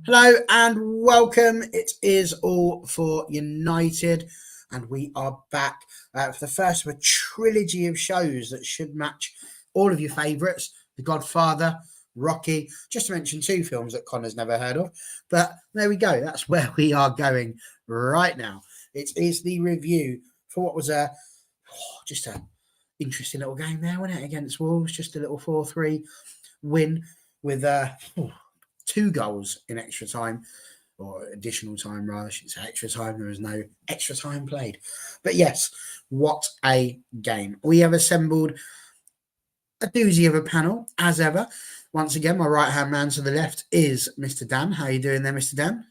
Hello and welcome. It is All for United, and we are back for the first of a trilogy of shows that should match all of your favourites: The Godfather, Rocky, just to mention two films that Connor's never heard of. But there we go. That's where we are going right now. It is the review for what was just a interesting little game there, wasn't it, against Wolves? Just a little 4-3 win with 2 goals in extra time, or additional time rather. I shouldn't say extra time. There was no extra time played. But yes, what a game. We have assembled a doozy of a panel, as ever. Once again, my right-hand man to the left is Mr. Dan. How are you doing there, Mr. Dan?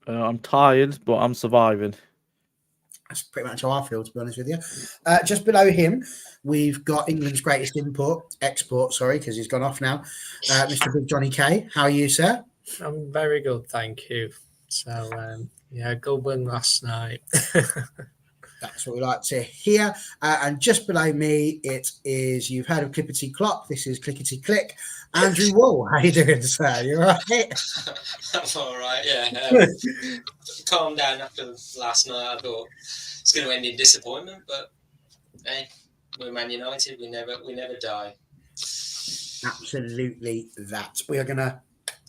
I'm tired, but I'm surviving. That's pretty much how I feel, to be honest with you. Just below him, we've got England's greatest export, because he's gone off now, Mr. Big Johnny K. How are you, sir? I'm very good, thank you. So, good win last night. That's what we like to hear. And just below me, it is, you've heard of Clippity Clop. This is Clickety Click. Andrew Wall, how you doing, sir? You all right? I'm all right, yeah. Calm down after last night. I thought it's going to end in disappointment, but hey, we're Man United. We never die. Absolutely that. We are going to,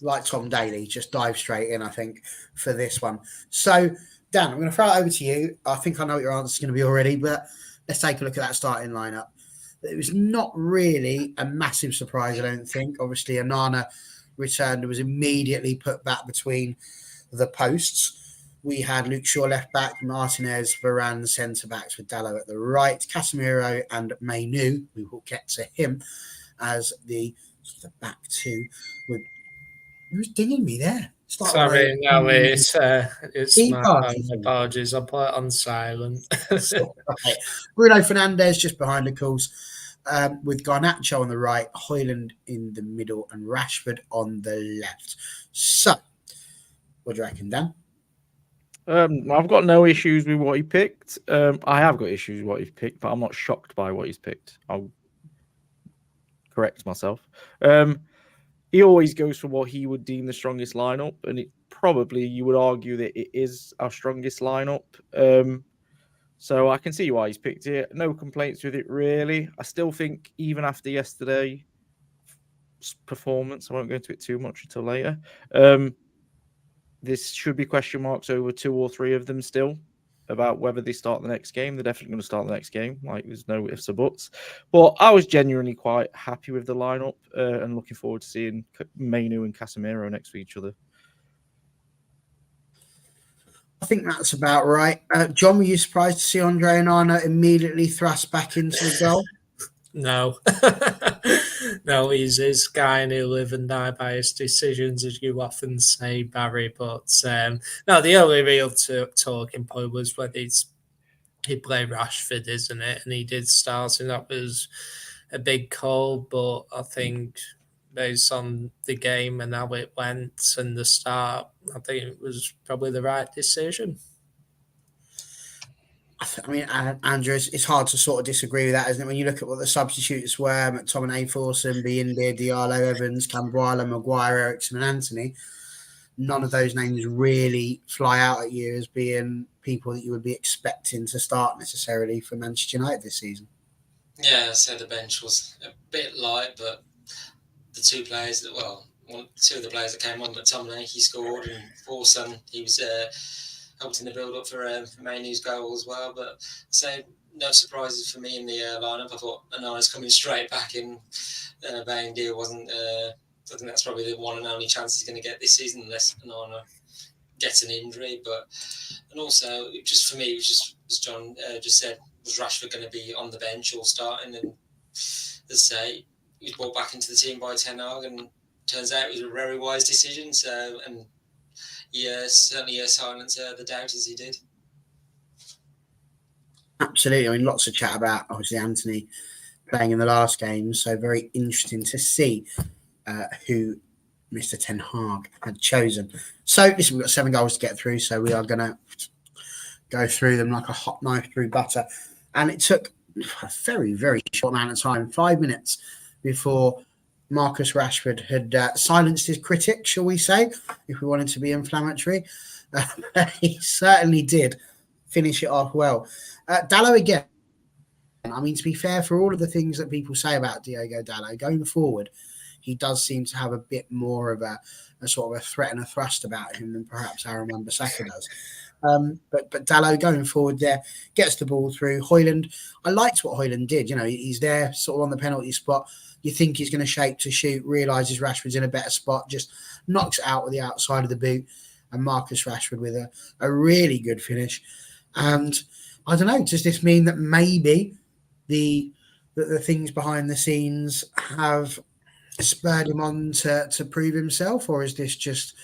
like Tom Daly, just dive straight in, I think, for this one. So, Dan, I'm going to throw it over to you. I think I know what your answer is going to be already, but let's take a look at that starting lineup. It was not really a massive surprise, I don't think. Obviously, Onana returned and was immediately put back between the posts. We had Luke Shaw left back, Martinez, Varane centre backs with Dalot at the right, Casemiro and Mainoo, we will get to him, as the back two. With who's dinging me there? Sorry, no, it's my apologies. I'll put it on silent. Right. Bruno Fernandes just behind, of course, with Garnacho on the right, Højlund in the middle, and Rashford on the left. So, what do you reckon, Dan? I've got no issues with what he picked. I have got issues with what he's picked, but I'm not shocked by what he's picked. I'll correct myself. He always goes for what he would deem the strongest lineup, and it probably, you would argue that it is our strongest lineup. So I can see why he's picked it. No complaints with it, really. I still think, even after yesterday's performance, I won't go into it too much until later, this should be question marks over 2 or 3 of them still, about whether they start the next game. They're definitely going to start the next game. Like, there's no ifs or buts. But I was genuinely quite happy with the lineup and looking forward to seeing Mainoo and Casemiro next to each other. I think that's about right. John, were you surprised to see Andre Onana immediately thrust back into the goal? No. No, he's his guy and he'll live and die by his decisions, as you often say, Barry. But no, the only real talking point was when he played Rashford, isn't it? And he did start, and that was a big call. But I think based on the game and how it went and the start, I think it was probably the right decision. I mean, Andrew, it's hard to sort of disagree with that, isn't it? When you look at what the substitutes were: McTominay, Forson, Binde, Diallo, Evans, Cambrala, Maguire, Ericsson, and Anthony. None of those names really fly out at you as being people that you would be expecting to start necessarily for Manchester United this season. Yeah, so the bench was a bit light, but the 2 players that, 2 of the players that came on, McTominay, he scored, and Forson, he was helped in the build-up for Mainoo's goal as well. But so no surprises for me in the lineup. I thought Onana's coming straight back in. Binde wasn't. I think that's probably the one and only chance he's going to get this season, unless Onana gets an injury. And also, just for me, it was just, as John just said, was Rashford going to be on the bench or starting? And as I say, he was brought back into the team by Ten Hag, and turns out it was a very wise decision. So, and certainly silence the doubters he did. Absolutely. I mean, lots of chat about, obviously, Anthony playing in the last game. So very interesting to see who Mr. Ten Hag had chosen. So, listen, we've got 7 goals to get through. So we are going to go through them like a hot knife through butter. And it took a very, very short amount of time, 5 minutes, before Marcus Rashford had silenced his critics, shall we say, if we wanted to be inflammatory. He certainly did finish it off well. Dalot again. I mean, to be fair, for all of the things that people say about Diogo Dalot, going forward, he does seem to have a bit more of a sort of a threat and a thrust about him than perhaps Aaron Wan-Bissaka does. But Dalot going forward there gets the ball through. Højlund, I liked what Højlund did. You know, he's there sort of on the penalty spot. You think he's going to shape to shoot, realises Rashford's in a better spot, just knocks it out with the outside of the boot. And Marcus Rashford with a really good finish. And I don't know, does this mean that maybe the things behind the scenes have spurred him on to prove himself, or is this just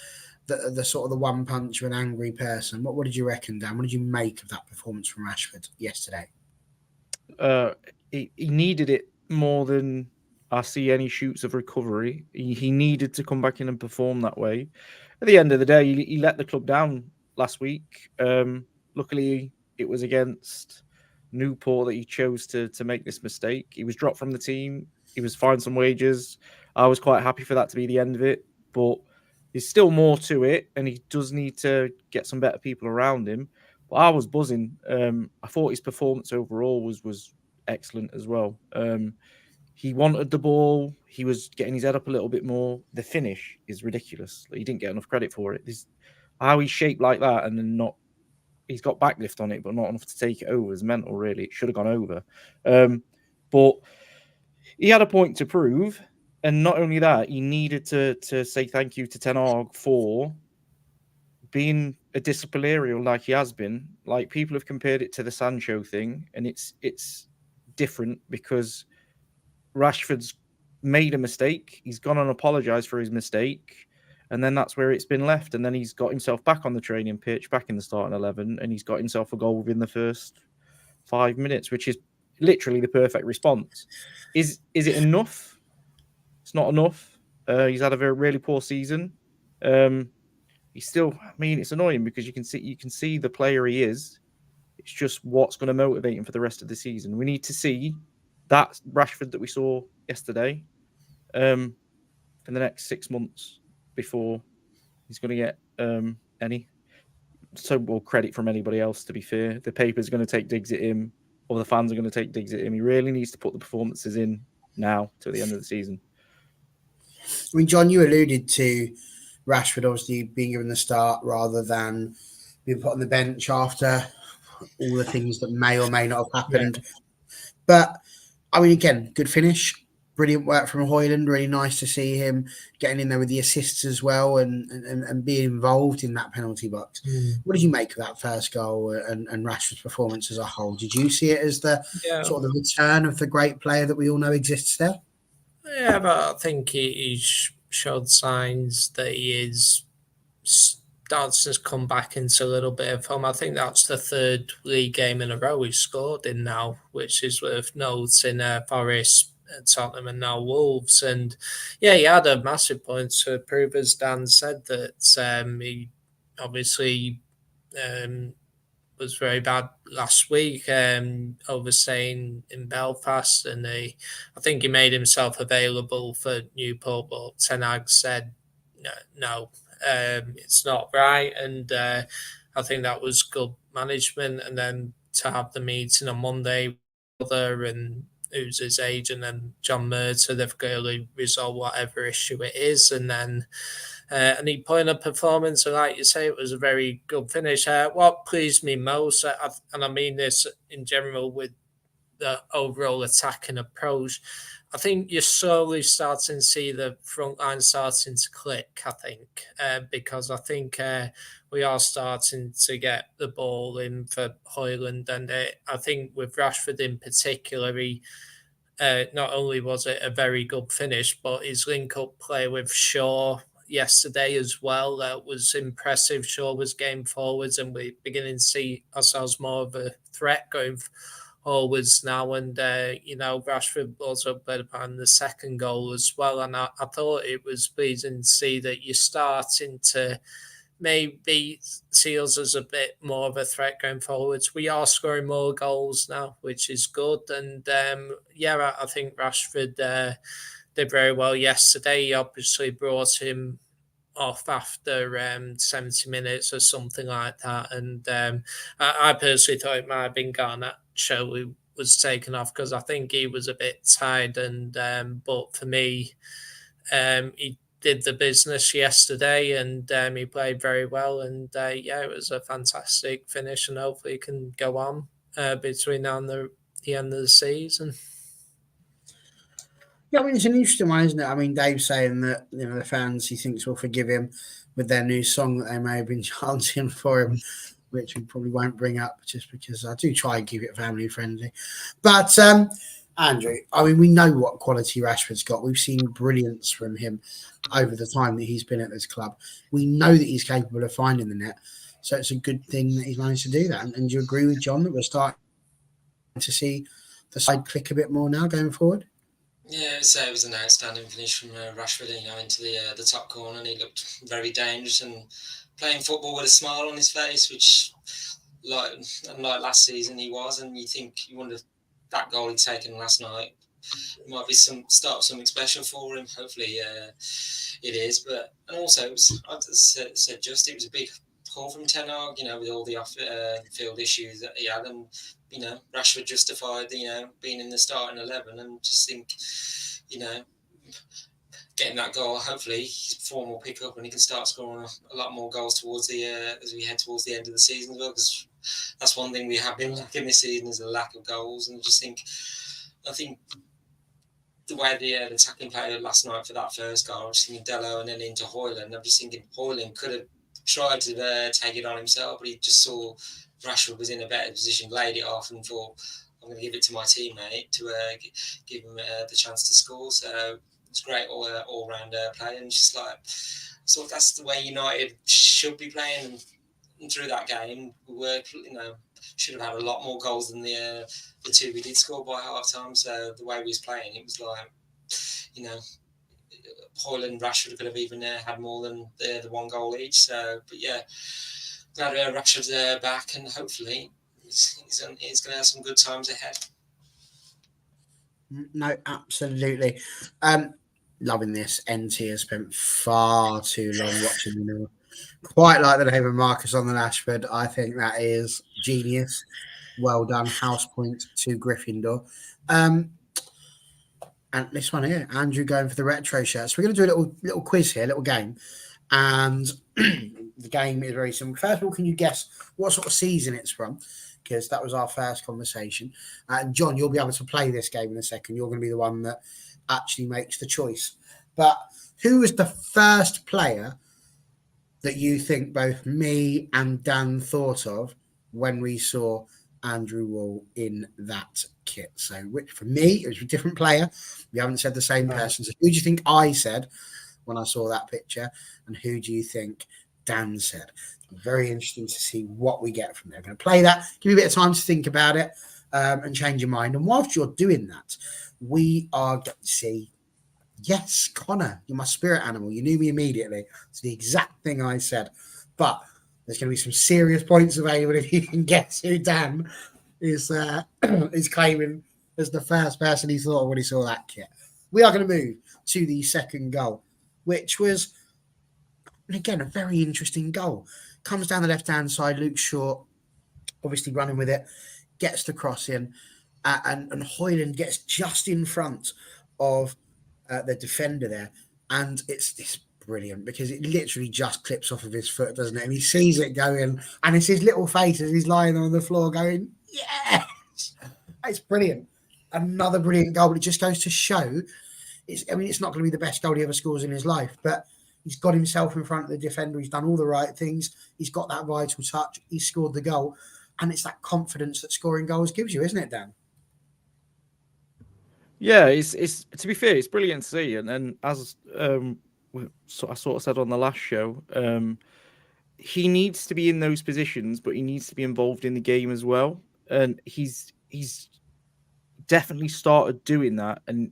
the sort of the one punch of an angry person? What did you reckon, Dan? What did you make of that performance from Rashford yesterday? He needed it more than I see any shoots of recovery. He needed to come back in and perform that way. At the end of the day, he let the club down last week. Luckily, it was against Newport that he chose to make this mistake. He was dropped from the team. He was fined some wages. I was quite happy for that to be the end of it, but there's still more to it, and he does need to get some better people around him. But I was buzzing. I thought his performance overall was excellent as well. He wanted the ball. He was getting his head up a little bit more. The finish is ridiculous. He didn't get enough credit for it. How he's shaped like that and then not. He's got backlift on it, but not enough to take it over is mental, really. It should have gone over. But he had a point to prove. And not only that, he needed to say thank you to Ten Hag for being a disciplinarian like he has been. Like, people have compared it to the Sancho thing, and it's different because Rashford's made a mistake. He's gone and apologized for his mistake. And then that's where it's been left. And then he's got himself back on the training pitch, back in the starting 11, and he's got himself a goal within the first 5 minutes, which is literally the perfect response. Is it enough? It's not enough. He's had a really poor season. He's still, I mean, it's annoying because you can see the player he is. It's just what's going to motivate him for the rest of the season. We need to see that Rashford that we saw yesterday in the next 6 months before he's going to get any credit from anybody else, to be fair. The paper's going to take digs at him, or the fans are going to take digs at him. He really needs to put the performances in now till the end of the season. I mean, John, you alluded to Rashford obviously being given the start rather than being put on the bench after all the things that may or may not have happened. Yeah. But, I mean, again, good finish. Brilliant work from Højlund. Really nice to see him getting in there with the assists as well and being involved in that penalty box. What did you make of that first goal and Rashford's performance as a whole? Did you see it as the sort of the return of the great player that we all know exists there? Yeah, but I think he showed signs that he is starts to come back into a little bit of form. I think that's the third league game in a row he's scored in now, which is worth noting. Forest, Tottenham, and now Wolves. And yeah, he had a massive point to prove, as Dan said, that he obviously was very bad last week, overstaying in Belfast, and I think he made himself available for Newport, but Ten Hag said no, it's not right, and I think that was good management. And then to have the meeting on Monday, and who's his agent, and John Murta, they've clearly resolved whatever issue it is, and then and he put in a performance, and like you say, it was a very good finish. What pleased me most, and I mean this in general with the overall attacking approach, I think you're slowly starting to see the front line starting to click, I think, because I think we are starting to get the ball in for Højlund, and I think with Rashford in particular, he not only was it a very good finish, but his link-up play with Shaw yesterday as well, that was impressive. Shaw was game forwards, and we're beginning to see ourselves more of a threat going forwards now. And Rashford also played a part in the second goal as well, and I thought it was pleasing to see that you're starting to maybe see us as a bit more of a threat going forwards. We are scoring more goals now, which is good. And I think Rashford did very well yesterday. He obviously brought him off after 70 minutes or something like that. And I personally thought it might have been Garnacho who was taken off because I think he was a bit tired. And but for me, he did the business yesterday and he played very well. And yeah, it was a fantastic finish, and hopefully he can go on between now and the end of the season. Yeah, I mean, it's an interesting one, isn't it? I mean, Dave's saying that, you know, the fans, he thinks, will forgive him with their new song that they may have been chanting for him, which we probably won't bring up just because I do try and keep it family friendly. But, Andrew, I mean, we know what quality Rashford's got. We've seen brilliance from him over the time that he's been at this club. We know that he's capable of finding the net. So it's a good thing that he's managed to do that. And do you agree with John that we're starting to see the side click a bit more now going forward? Yeah, so it was an outstanding finish from Rashford, into the top corner, and he looked very dangerous and playing football with a smile on his face, which, unlike last season, he was. And you wonder if that goal he'd taken last night might be start something special for him. Hopefully, it is. But and also, it was, I said it was a big call from Ten Hag, with all the off field issues that he had, and Rashford justified, being in the starting 11, and just think, getting that goal, hopefully his form will pick up and he can start scoring a lot more goals towards as we head towards the end of the season as well, because that's one thing we have been lacking this season is a lack of goals. And I think the way the attacking played last night for that first goal, I'm just thinking Dello and then into Højlund. I'm just thinking Højlund could have tried to take it on himself, but he just saw Rashford was in a better position, laid it off, and thought, I'm going to give it to my teammate to give him the chance to score. So it's great all-round play, and just so that's the way United should be playing. And through that game, we were, should have had a lot more goals than the two we did score by half time. So the way we was playing, it was Højlund and Rashford could have even had more than the one goal each. So, but yeah, glad Rashford's back, and hopefully he's going to have some good times ahead. No, absolutely. Loving this. NT has spent far too long watching quite like the name of Marcus on the Rashford. I think that is genius. Well done. House point to Gryffindor. And this one here, Andrew going for the retro shirts. We're going to do a little quiz here, a little game. And the game is very simple. First of all, can you guess what sort of season it's from? Because that was our first conversation. And John, you'll be able to play this game in a second. You're going to be the one that actually makes the choice. But who was the first player that you think both me and Dan thought of when we saw Andrew Wall in that kit? So, which for me, it was a different player. We haven't said the same person. So who do you think I said when I saw that picture? And who do you think Dan said? Very interesting to see what we get from there. I'm going to play that, give you a bit of time to think about it and change your mind. And whilst you're doing that, we are going to see, yes, Connor, you're my spirit animal. You knew me immediately. It's the exact thing I said. But there's going to be some serious points available if you can guess who Dan is claiming as the first person he thought of when he saw that kit. We are going to move to the second goal, which was, again, a very interesting goal. Comes down the left-hand side, Luke Shaw, obviously running with it, gets the cross in, and Højlund gets just in front of the defender there. And it's brilliant because it literally just clips off of his foot, doesn't it? And he sees it going, and it's his little face as he's lying on the floor going, yes! It's brilliant. Another brilliant goal, but it just goes to show, it's not going to be the best goal he ever scores in his life, but he's got himself in front of the defender. He's done all the right things. He's got that vital touch. He scored the goal. And it's that confidence that scoring goals gives you, isn't it, Dan? Yeah, it's to be fair, it's brilliant to see. And as I sort of said on the last show, he needs to be in those positions, but he needs to be involved in the game as well. And he's definitely started doing that. And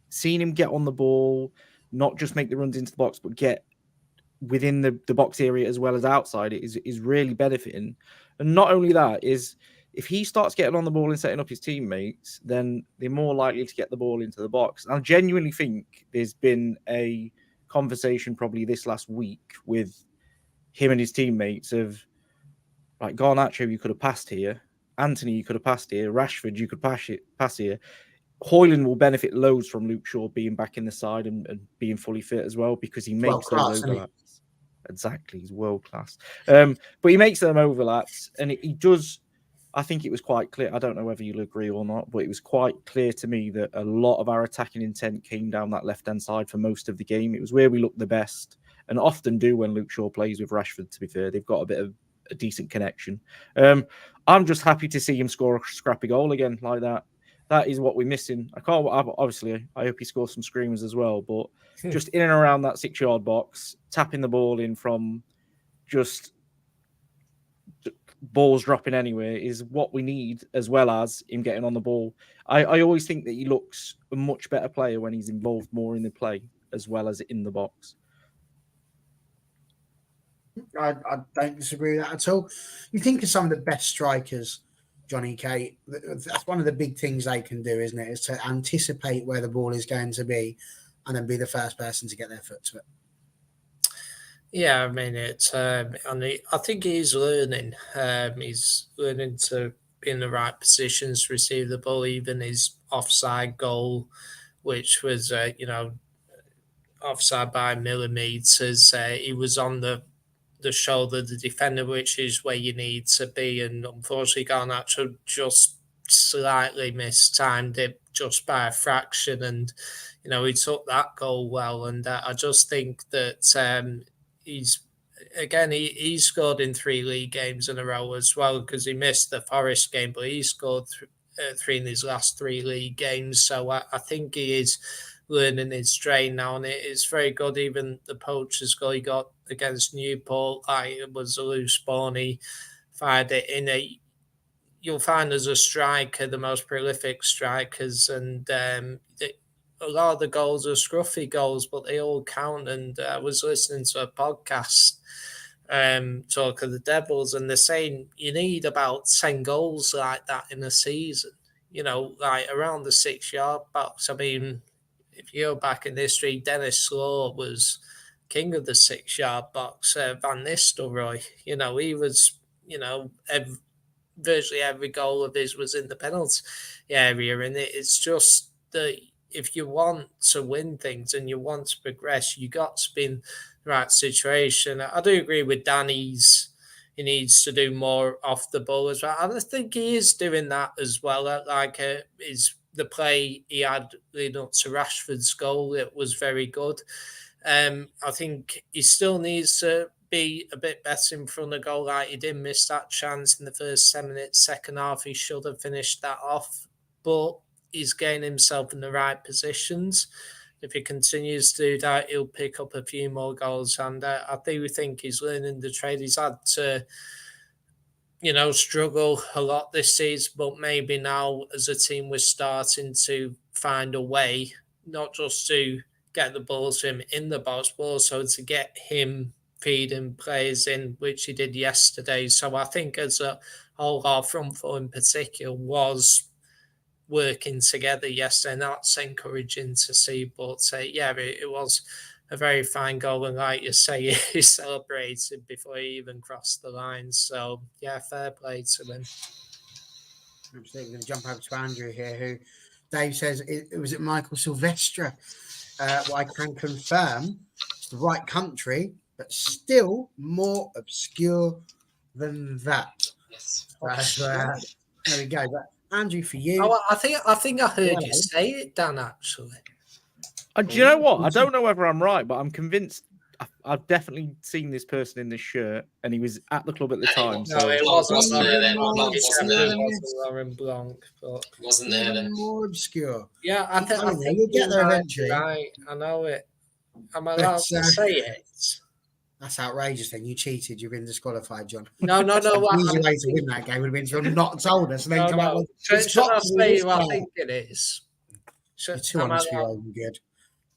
seeing him get on the ball, not just make the runs into the box, but get within the box area as well as outside it is really benefiting. And not only that, is if he starts getting on the ball and setting up his teammates, then they're more likely to get the ball into the box. I genuinely think there's been a conversation probably this last week with him and his teammates of like Garnacho, you could have passed here. Anthony, you could have passed here. Rashford, you could pass here. Hoyland will benefit loads from Luke Shaw being back in the side and being fully fit as well because he makes those overlaps. Exactly, he's world class. But he makes them overlaps, and he does. I think it was quite clear. I don't know whether you'll agree or not, but it was quite clear to me that a lot of our attacking intent came down that left-hand side for most of the game. It was where we looked the best, and often do when Luke Shaw plays with Rashford, to be fair. They've got a bit of a decent connection. I'm just happy to see him score a scrappy goal again like that. That is what we're missing. I hope he scores some screamers as well, but just in and around that 6-yard box, tapping the ball in from just balls dropping anywhere is what we need, as well as him getting on the ball. I always think that he looks a much better player when he's involved more in the play as well as in the box. I don't disagree with that at all. You think of some of the best strikers, Johnny K. That's one of the big things they can do, isn't it? Is to anticipate where the ball is going to be and then be the first person to get their foot to it. Yeah, I mean, I think he's learning. He's learning to be in the right positions to receive the ball. Even his offside goal, which was, offside by millimetres, he was on the shoulder of the defender, which is where you need to be. And unfortunately, Garnacho just slightly mistimed it just by a fraction. And, he took that goal well. And I just think that he scored in 3 league games in a row as well, because he missed the Forest game, but he scored 3 in his last 3 league games. So I think he is learning his strain now, and it's very good. Even the poacher's goal he got against Newport, it was a loose ball, he fired it in. You'll find as a striker, the most prolific strikers, and a lot of the goals are scruffy goals, but they all count. And I was listening to a podcast, Talk of the Devils, and they're saying you need about 10 goals like that in a season, like around the 6-yard box. I mean, if you go back in history, Dennis Law was king of the 6-yard box. Van Nistelrooy, he was, virtually every goal of his was in the penalty area. And it's just that if you want to win things and you want to progress, you got to be in the right situation. I do agree with Danny. He needs to do more off the ball as well. And I think he is doing that as well. The play he had leading up to Rashford's goal, it was very good. I think he still needs to be a bit better in front of goal. Like, he didn't miss that chance in the first 10 minutes. Second half, he should have finished that off. But he's getting himself in the right positions. If he continues to do that, he'll pick up a few more goals. And I do think he's learning the trade. He's had to struggle a lot this season, but maybe now as a team we're starting to find a way, not just to get the balls to him in the box, but also to get him feeding players in, which he did yesterday. So I think as a whole, our front four in particular was working together yesterday, and that's encouraging to see. But it was a very fine goal, and like you say, he celebrated before he even crossed the line. So fair play to him. Absolutely. We're going to jump over to Andrew here, who Dave says it was at Michael Silvestre. I can confirm it's the right country, but still more obscure than that. Yes. There we go. But Andrew, for you, I think I heard you say it, Dan. Actually, do you know what? I don't know whether I'm right, but I'm convinced I've definitely seen this person in this shirt, and he was at the club at the time. No, it wasn't Lauren Blanc, but wasn't there then. More obscure. Yeah, I think you'll get there eventually. Right, I know it. Am I allowed to say it? That's outrageous. Then you cheated. You've been disqualified, John. No. The easy way to win that game would have been to not told us. And then come out with, should I say who I think it is? You're too honest for your own good.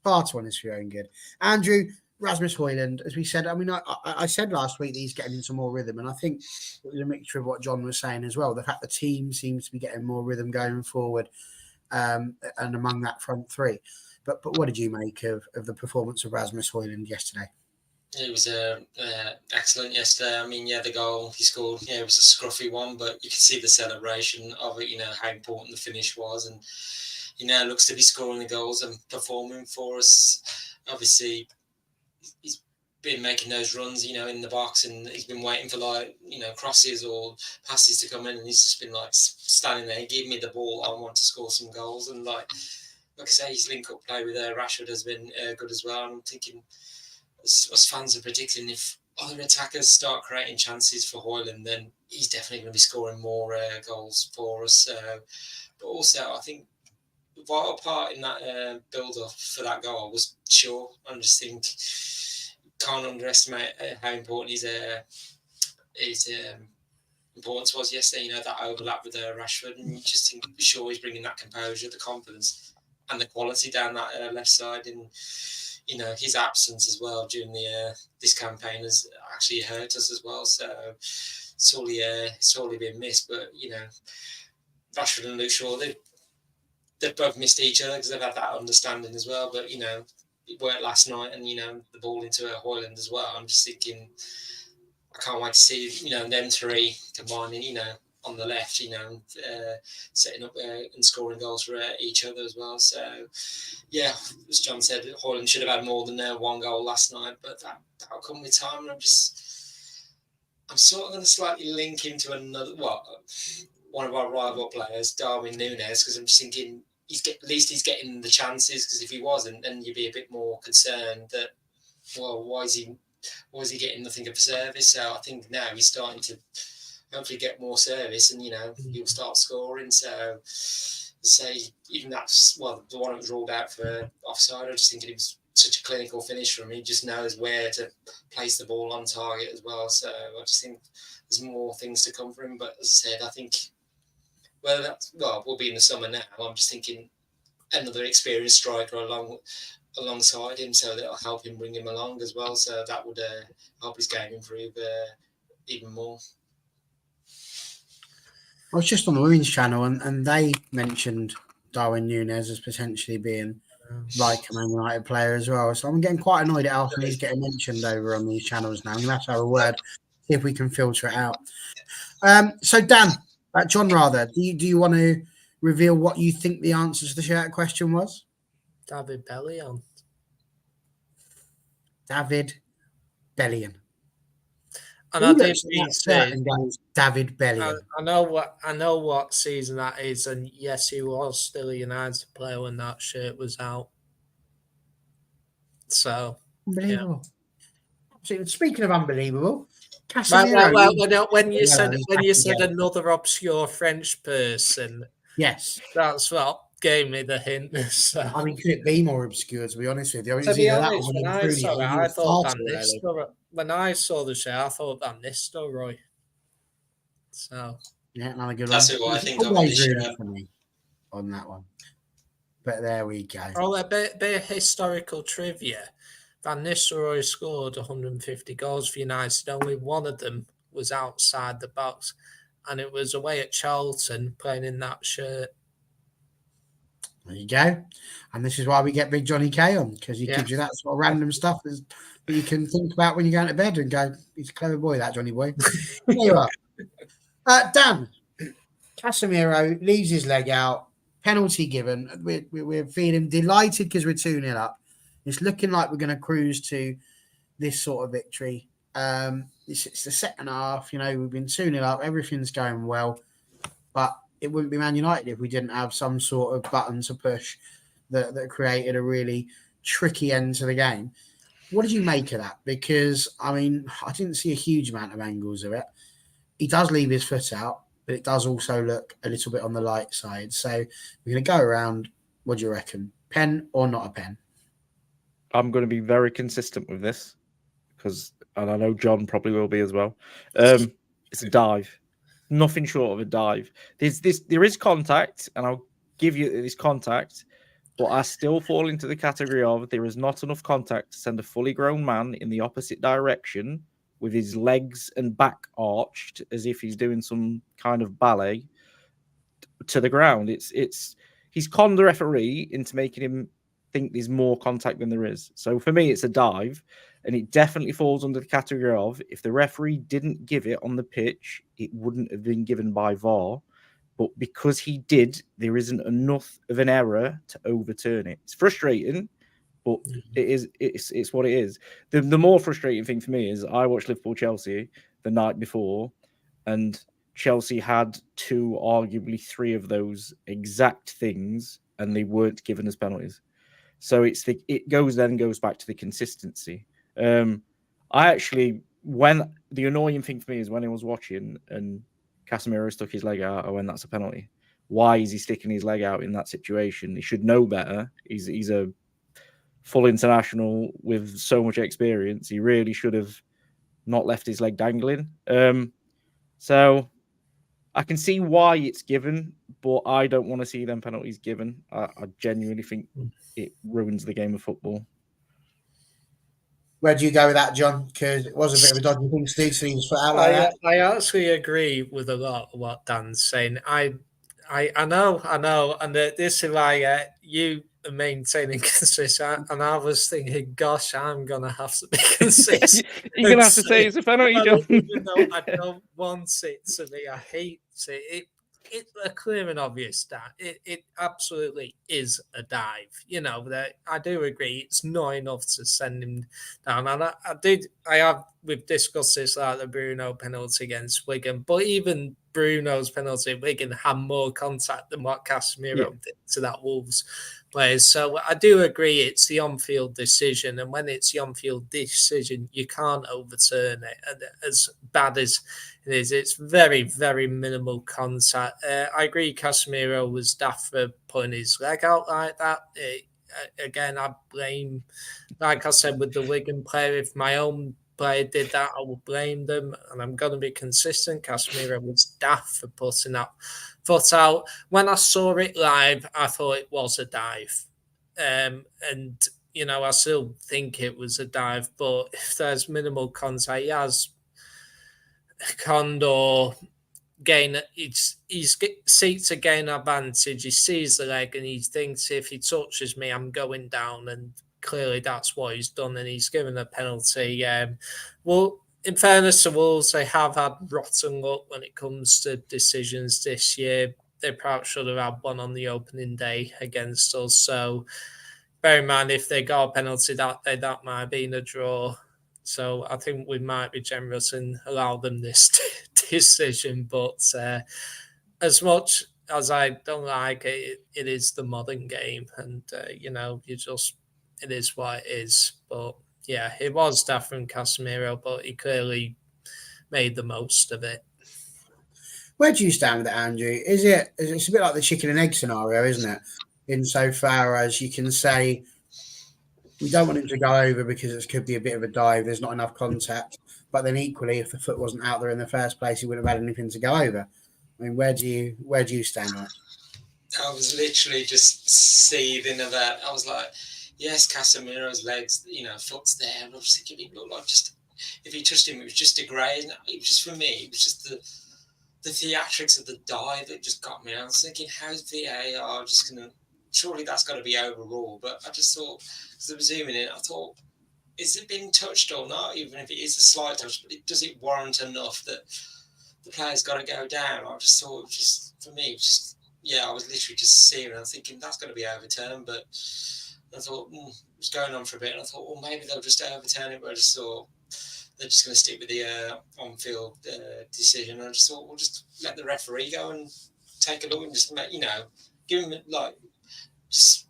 Far too honest for your own good. Andrew, Rasmus Højlund, as we said, I mean, I said last week that he's getting into more rhythm, and I think it was a mixture of what John was saying as well. The fact the team seems to be getting more rhythm going forward, and among that front three. But what did you make of the performance of Rasmus Højlund yesterday? It was excellent yesterday. I mean, yeah, the goal he scored, yeah, it was a scruffy one, but you could see the celebration of it, how important the finish was. And, looks to be scoring the goals and performing for us. Obviously, he's been making those runs, in the box, and he's been waiting for crosses or passes to come in, and he's just been standing there, give me the ball, I want to score some goals. And like I say, his link-up play with Rashford has been good as well. I'm thinking, us fans are predicting if other attackers start creating chances for Højlund, then he's definitely going to be scoring more goals for us. But also, I think the vital part in that build-up for that goal was Shaw. I just think can't underestimate how important his importance was yesterday. That overlap with Rashford, and you just think Shaw is bringing that composure, the confidence, and the quality down that left side. And his absence as well during this campaign has actually hurt us as well. So sorely been missed. But Rashford and Luke Shaw, they've both missed each other because they've had that understanding as well. But it worked last night, and the ball into Højlund as well. I'm just thinking, I can't wait to see them three combining. On the left, setting up and scoring goals for each other as well. So, yeah, as John said, Højlund should have had more than one goal last night, but that'll come with time. And I'm sort of going to slightly link him to one of our rival players, Darwin Núñez, because I'm just thinking at least he's getting the chances. Because if he wasn't, then you'd be a bit more concerned that, well, why is he getting nothing of a service? So I think now he's starting to hopefully get more service, and he'll start scoring. So say even that's the one that was ruled out for offside. I just think it was such a clinical finish from him. He just knows where to place the ball on target as well. So I just think there's more things to come for him. But as I said, I think we'll be in the summer now. I'm just thinking another experienced striker alongside him, so that'll help him bring him along as well. So that would help his game improve even more. I was just on the women's channel, and they mentioned Darwin Núñez as potentially being like a Man United player as well. So I'm getting quite annoyed at how often he's getting mentioned over on these channels now. I'm going to have to have a word, see if we can filter it out. So Dan, John rather, do you want to reveal what you think the answer to the shirt question was? David Bellion. David Bellion. And I did say David Bellion. I know what season that is, and yes, he was still a United player when that shirt was out. So unbelievable. Yeah. Speaking of unbelievable, Casemiro. When you said another obscure French person, yes, that's what gave me the hint. So. I mean, could it be more obscure? To be honest with you, when I saw the show, I thought Van Nistelrooy. So yeah, another good That's one. Who I think always really for me on that one. But there we go. Oh, a bit of historical trivia. Van Nistelrooy scored 150 goals for United. Only one of them was outside the box, and it was away at Charlton playing in that shirt. There you go. And this is why we get Big Johnny K on, because he gives you that sort of random stuff that you can think about when you're going to bed and go, he's a clever boy, that Johnny boy. There you are. Dan, Casemiro leaves his leg out, penalty given. We're feeling delighted because we're 2-0 up. It's looking like we're going to cruise to this sort of victory. It's the second half, we've been 2-0 up, everything's going well, but it wouldn't be Man United if we didn't have some sort of button to push that created a really tricky end to the game. What did you make of that? Because, I mean, I didn't see a huge amount of angles of it. He does leave his foot out, but it does also look a little bit on the light side. So we're going to go around. What do you reckon? Pen or not a pen? I'm going to be very consistent with this and I know John probably will be as well. It's a dive. Nothing short of a dive. There is contact, and I'll give you this contact, but I still fall into the category of there is not enough contact to send a fully grown man in the opposite direction with his legs and back arched as if he's doing some kind of ballet to the ground. He's conned the referee into making him think there's more contact than there is. So for me, it's a dive, and it definitely falls under the category of if the referee didn't give it on the pitch, it wouldn't have been given by VAR. But because he did, there isn't enough of an error to overturn it. It's frustrating, but it's what it is. The more frustrating thing for me is I watched Liverpool Chelsea the night before, and Chelsea had two, arguably three of those exact things, and they weren't given as penalties. So it goes back to the consistency. When the annoying thing for me is when I was watching and Casemiro stuck his leg out, I went, that's a penalty. Why is he sticking his leg out in that situation? He should know better. He's a full international with so much experience. He really should have not left his leg dangling. So I can see why it's given, but I don't want to see them penalties given. I genuinely think it ruins the game of football. Where do you go with that, John? Because it was a bit of a dodgy thing to do, so he was put out like that. I actually agree with a lot of what Dan's saying. I know, and this is why you are maintaining consistency, and I was thinking, gosh, I'm gonna have to be consistent. You're gonna have to say it's a penalty, John. Even though I don't want it to be, I hate it. It's a clear and obvious that it absolutely is a dive. You know, that I do agree it's not enough to send him down. And we've discussed this like the Bruno penalty against Wigan, but even Bruno's penalty at Wigan had more contact than what Casemiro did to that Wolves players. So I do agree it's the on-field decision, and when it's the on-field decision, you can't overturn it. And as bad as it is, it's very, very minimal contact. I agree Casemiro was daft for putting his leg out like that. Again, I blame, like I said, with the Wigan player, if my own player did that, I would blame them, and I'm going to be consistent. Casemiro was daft for putting that foot out. When I saw it live, I thought it was a dive. And, you know, I still think it was a dive, but if there's minimal contact, he has Condor he seeks to gain advantage. He sees the leg and he thinks if he touches me, I'm going down. And clearly that's what he's done, and he's given a penalty. Well, in fairness to Wolves, they have had rotten luck when it comes to decisions this year. They perhaps should have had one on the opening day against us. So bear in mind, if they got a penalty that day, that might have been a draw. So I think we might be generous and allow them this decision. But as much as I don't like it, it is the modern game. And, you know, it is what it is. But, yeah, it was daft from Casemiro, but he clearly made the most of it. Where do you stand with it, Andrew? It's a bit like the chicken and egg scenario, isn't it? Insofar as you can say, we don't want him to go over because it could be a bit of a dive. There's not enough contact. But then equally, if the foot wasn't out there in the first place, he wouldn't have had anything to go over. I mean, where do you stand on it? I was literally just seething of that. I was like, yes, Casemiro's legs, you know, foot's there. I was thinking it looked like just, if he touched him, it was just a grey. It was just, for me, it was just the theatrics of the dive that just got me. I was thinking, how's VAR just going to, surely that's got to be overruled. But I just thought, as I was zooming in, I thought, is it being touched or not? Even if it is a slight touch, but does it warrant enough that the player's got to go down? I just thought, for me, I was literally just seeing it. I was thinking that's going to be overturned, but I thought it was going on for a bit, and I thought, well, maybe they'll just overturn it. But I just thought they're just going to stick with the on-field decision. And I just thought, we'll just let the referee go and take a look and just make, give him just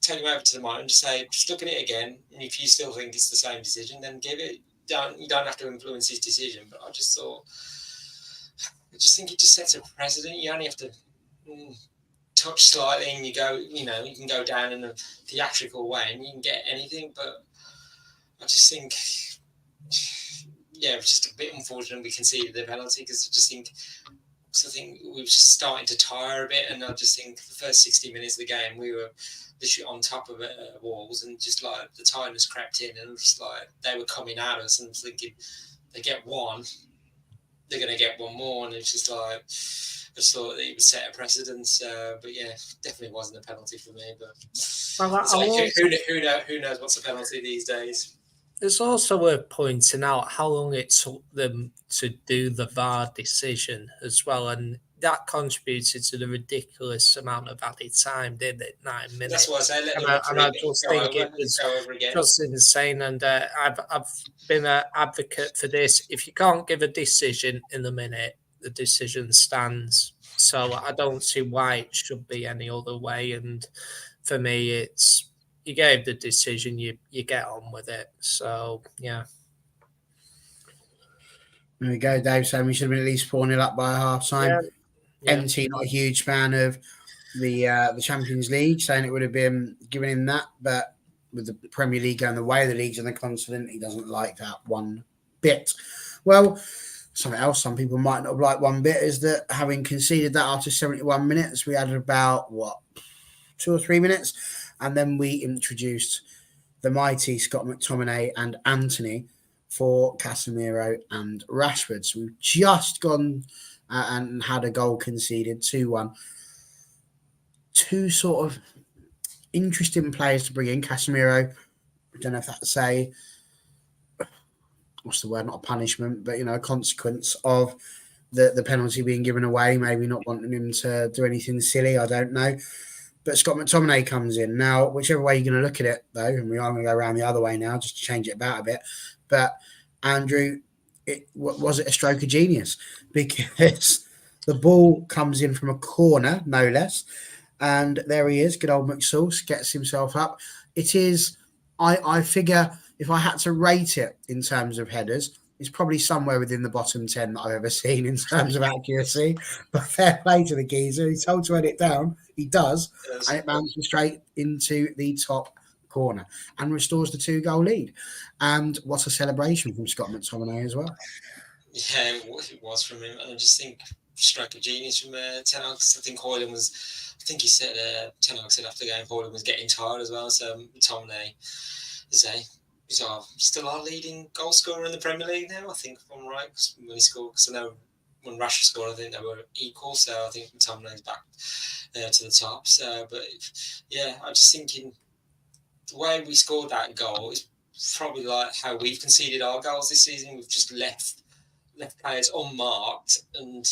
take him over to the monitor and just say, just look at it again. And if you still think it's the same decision, then give it. You don't have to influence his decision. But I just think it just sets a precedent. You only have to touch slightly and you can go down in a theatrical way and you can get anything. But I just think, it's just a bit unfortunate we conceded the penalty, because I just think because I think we were just starting to tire a bit, and I just think the first 60 minutes of the game we were literally on top of walls, and just like the tiredness crept in, and just like they were coming at us, and I was thinking they get one, they're going to get one more, and it's just like I just thought that it would set a precedence. But yeah, definitely wasn't a penalty for me. But who knows what's a penalty these days? It's also worth pointing out how long it took them to do the VAR decision as well, and that contributed to the ridiculous amount of added time, didn't it? 9 minutes. That's why I say let the And I just think it was go over again. just insane. And I've been an advocate for this. If you can't give a decision in the minute, the decision stands. So I don't see why it should be any other way. And for me, it's you gave the decision, you get on with it. So yeah. There we go, Dave saying we should have been at least 4-0 up by half time. Yeah. NT not a huge fan of the Champions League, saying it would have been giving him that, but with the Premier League going the way of the leagues on the continent, he doesn't like that one bit. Well, something else some people might not have liked one bit is that having conceded that after 71 minutes, we added about 2 or 3 minutes, and then we introduced the mighty Scott McTominay and Anthony for Casemiro and Rashford. So we've just gone and had a goal conceded, 2-1. Two sort of interesting players to bring in. Casemiro, I don't know if that's what's the word, not a punishment, but a consequence of the penalty being given away, maybe not wanting him to do anything silly, I don't know. But Scott McTominay comes in. Now, whichever way you're going to look at it, though, and we are going to go around the other way now just to change it about a bit. But, Andrew, was it a stroke of genius? Because the ball comes in from a corner, no less, and there he is, good old McSauce, gets himself up. It is, I figure, if I had to rate it in terms of headers, it's probably somewhere within the bottom 10 that I've ever seen in terms of accuracy. But fair play to the geezer. He's told to head it down. He does. And it bounces straight into the top corner and restores the 2-goal lead. And what a celebration from Scott McTominay as well. Yeah, it was from him. And I just think stroke of genius from Ten Hag. I think Hoyland was, I think he said, Ten Hag said after the game, Hoyland was getting tired as well. So McTominay, he's still our leading goal scorer in the Premier League now, I think, if I'm right. Because when he scored, because I know when Rashford scored, I think they were equal. So I think McTominay's back to the top. So, but yeah, I'm just thinking the way we scored that goal is probably like how we've conceded our goals this season. We've just left players unmarked, and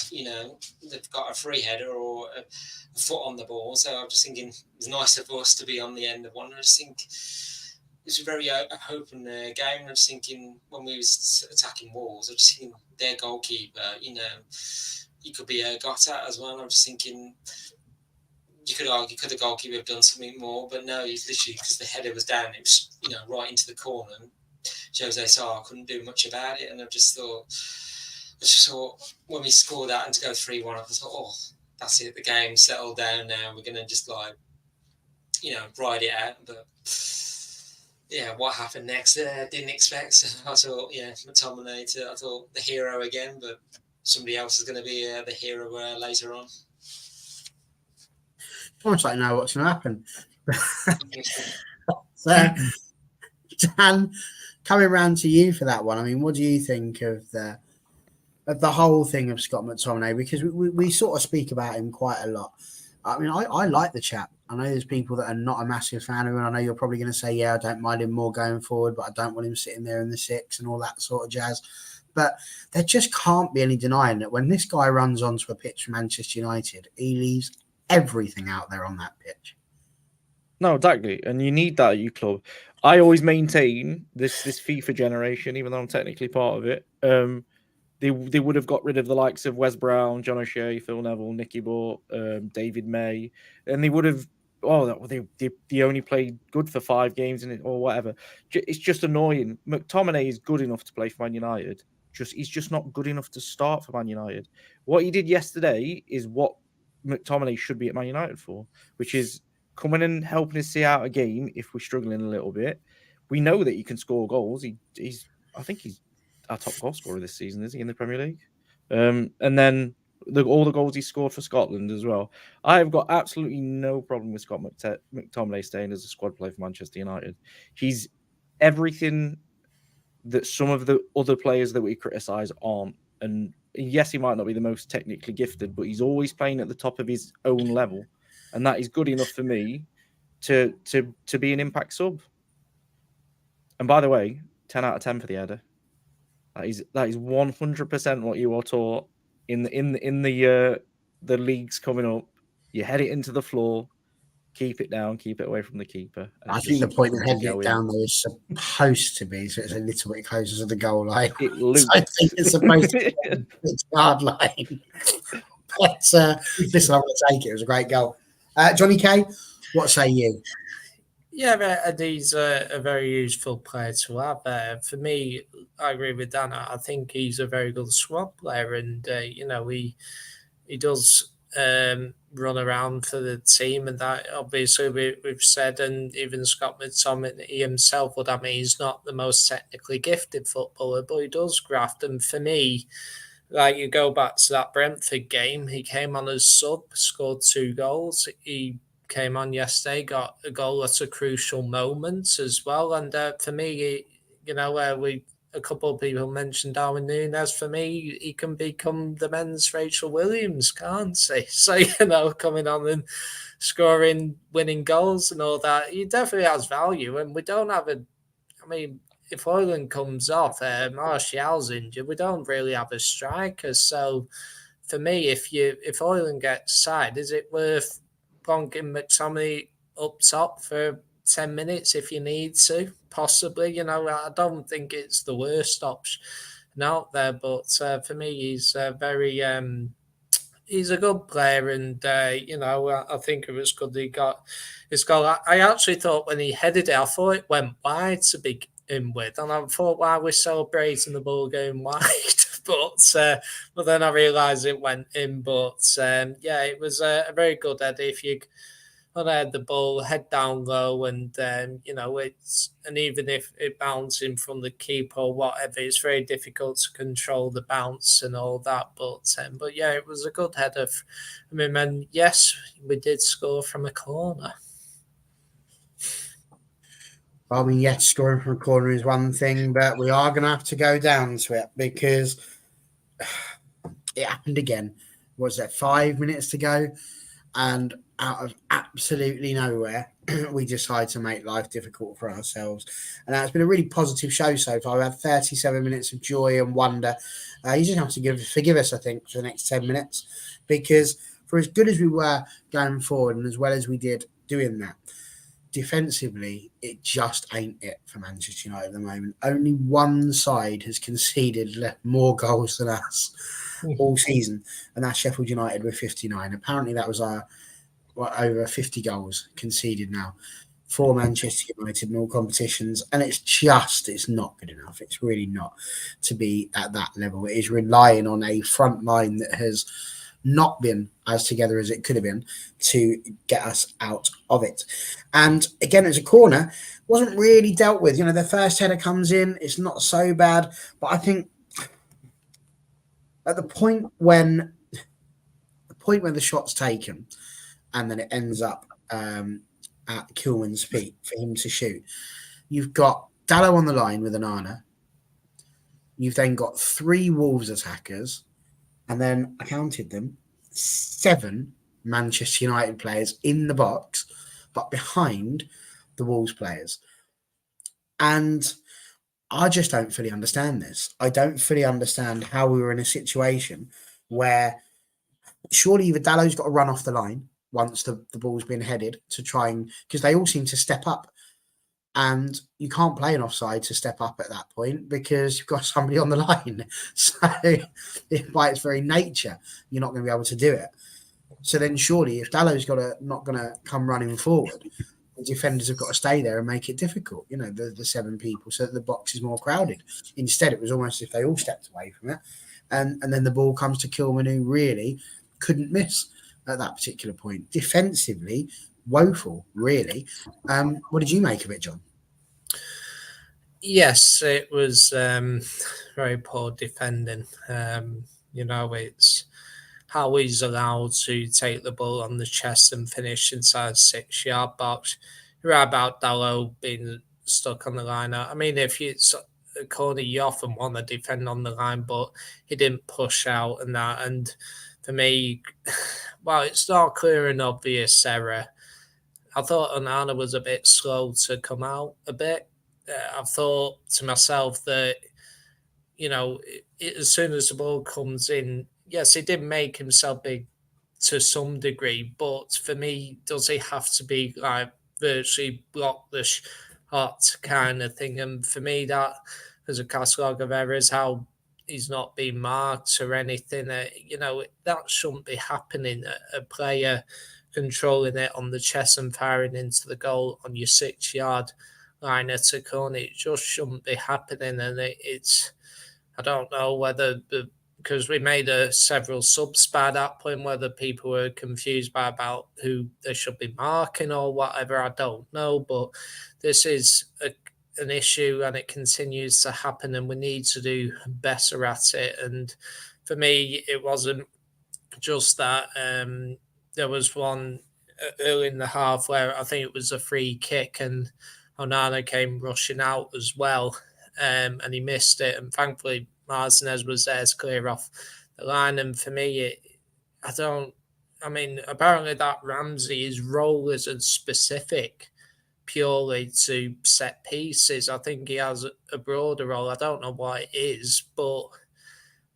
they've got a free header or a foot on the ball. So I'm just thinking it's nice of us to be on the end of one. I just think it's a very open game. I'm just thinking when we was attacking Wolves, I'm just thinking their goalkeeper, he could be got at as well. I'm just thinking you could argue could the goalkeeper have done something more, but no, he's literally, because the header was down, it was right into the corner. And Jose Sarr couldn't do much about it, and I just thought when we scored that and to go 3-1, I thought, that's it, the game settled down now. We're gonna just ride it out. But yeah, what happened next? Didn't expect. So I thought, McTominay, I thought the hero again, but somebody else is going to be the hero later on. Almost like know what's going to happen. So, Dan, coming round to you for that one. I mean, what do you think of the whole thing of Scott McTominay? Because we sort of speak about him quite a lot. I mean, I like the chap. I know there's people that are not a massive fan of him. I know you're probably going to say, I don't mind him more going forward, but I don't want him sitting there in the 6 and all that sort of jazz. But there just can't be any denying that when this guy runs onto a pitch for Manchester United, he leaves everything out there on that pitch. No, exactly. And you need that at your club. I always maintain this FIFA generation, even though I'm technically part of it, they would have got rid of the likes of Wes Brown, John O'Shea, Phil Neville, Nicky Butt, David May, and they would have. They only played good for 5 games in it or whatever. It's just annoying. McTominay is good enough to play for Man United. He's just not good enough to start for Man United. What he did yesterday is what McTominay should be at Man United for, which is coming and helping us see out a game if we're struggling a little bit. We know that he can score goals. I think he's our top goal scorer this season, is he, in the Premier League? And then all the goals he scored for Scotland as well. I have got absolutely no problem with Scott McTominay staying as a squad player for Manchester United. He's everything that some of the other players that we criticise aren't. And yes, he might not be the most technically gifted, but he's always playing at the top of his own level, and that is good enough for me to be an impact sub. And by the way, 10 out of 10 for the header. That is 100% what you are taught in the leagues coming up. You head it into the floor, keep it down, keep it away from the keeper. I think the point of heading it down there is supposed to be so it's a little bit closer to the goal line. It looks. I think it's supposed to be it's hard line. But listen, I'm going to take it. It was a great goal. Johnny K, what say you? Yeah, and he's a very useful player to have. For me, I agree with Dan. I think he's a very good squad player, and he does run around for the team, and that obviously we've said, and even Scott McTominay himself would. I mean, he's not the most technically gifted footballer, but he does graft. And for me, like you go back to that Brentford game, he came on as sub, scored 2 goals. He came on yesterday, got a goal at a crucial moment as well. And for me, a couple of people mentioned Darwin Núñez. For me, he can become the men's Rachel Williams, can't he? So, coming on and scoring winning goals and all that, he definitely has value. And we don't have if Højlund comes off, Martial's injured, we don't really have a striker. So for me, if Højlund gets side, is it worth plonking McTominay up top for 10 minutes if you need to? Possibly, I don't think it's the worst option out there, but for me, he's he's a good player, and I think it was good that he got his goal. I actually thought when he headed it, I thought it went wide to begin with, and I thought, why we're celebrating the ball going wide, but then I realised it went in. But it was a very good header. If you had the ball head down low, and even if it bounces from the keeper or whatever, it's very difficult to control the bounce and all that. But yeah, it was a good header. And yes, we did score from a corner. I mean, yes, scoring from a corner is one thing, but we are going to have to go down to it because it happened again. Was there 5 minutes to go? And out of absolutely nowhere, we decide to make life difficult for ourselves. And it's been a really positive show so far. We had 37 minutes of joy and wonder. You just have to forgive us, I think, for the next 10 minutes. Because for as good as we were going forward and as well as we did doing that, defensively, it just ain't it for Manchester United at the moment. Only one side has conceded more goals than us all season, and that's Sheffield United with 59. Apparently, that was over 50 goals conceded now for Manchester United in all competitions, and it's not good enough. It's really not to be at that level. It is relying on a front line that has not been as together as it could have been to get us out of it. And again, it's a corner, wasn't really dealt with. The first header comes in, it's not so bad, but I think at the point when the shot's taken and then it ends up at Kilman's feet for him to shoot, you've got Dalot on the line with Onana. You've then got 3 Wolves attackers, and then I counted them, 7 Manchester United players in the box, but behind the Wolves players. And I just don't fully understand this. I don't fully understand how we were in a situation where surely either Dallow's got to run off the line once the ball's been headed to try and, because they all seem to step up. And you can't play an offside to step up at that point because you've got somebody on the line. So by its very nature, you're not going to be able to do it. So then surely if Dallow's not going to come running forward, the defenders have got to stay there and make it difficult, the 7 people, so that the box is more crowded. Instead, it was almost as if they all stepped away from it. And then the ball comes to Kilman, who really couldn't miss at that particular point. Defensively, woeful, really. What did you make of it, John? Yes, it was very poor defending. It's how he's allowed to take the ball on the chest and finish inside 6-yard box. You're right about Dallo being stuck on the line. I mean, if you Corny, you often want to defend on the line, but he didn't push out and that. And for me, well, it's not clear and obvious error. I thought Onana was a bit slow to come out a bit. I thought to myself that, as soon as the ball comes in, yes, he did make himself big to some degree, but for me, does he have to be like virtually block the shot kind of thing? And for me, that there's a catalogue of errors, how he's not being marked or anything. That shouldn't be happening. A player controlling it on the chest and firing into the goal on your 6-yard line at a corner, it just shouldn't be happening. And it's, I don't know whether, because we made several subs by that point, whether people were confused about who they should be marking or whatever, I don't know. But this is an issue and it continues to happen and we need to do better at it. And for me, it wasn't just that. There was one early in the half where I think it was a free kick and Onana came rushing out as well, and he missed it. And thankfully, Martinez was there to clear off the line. And for me, apparently that Ramsey's role isn't specific purely to set pieces. I think he has a broader role. I don't know what it is, but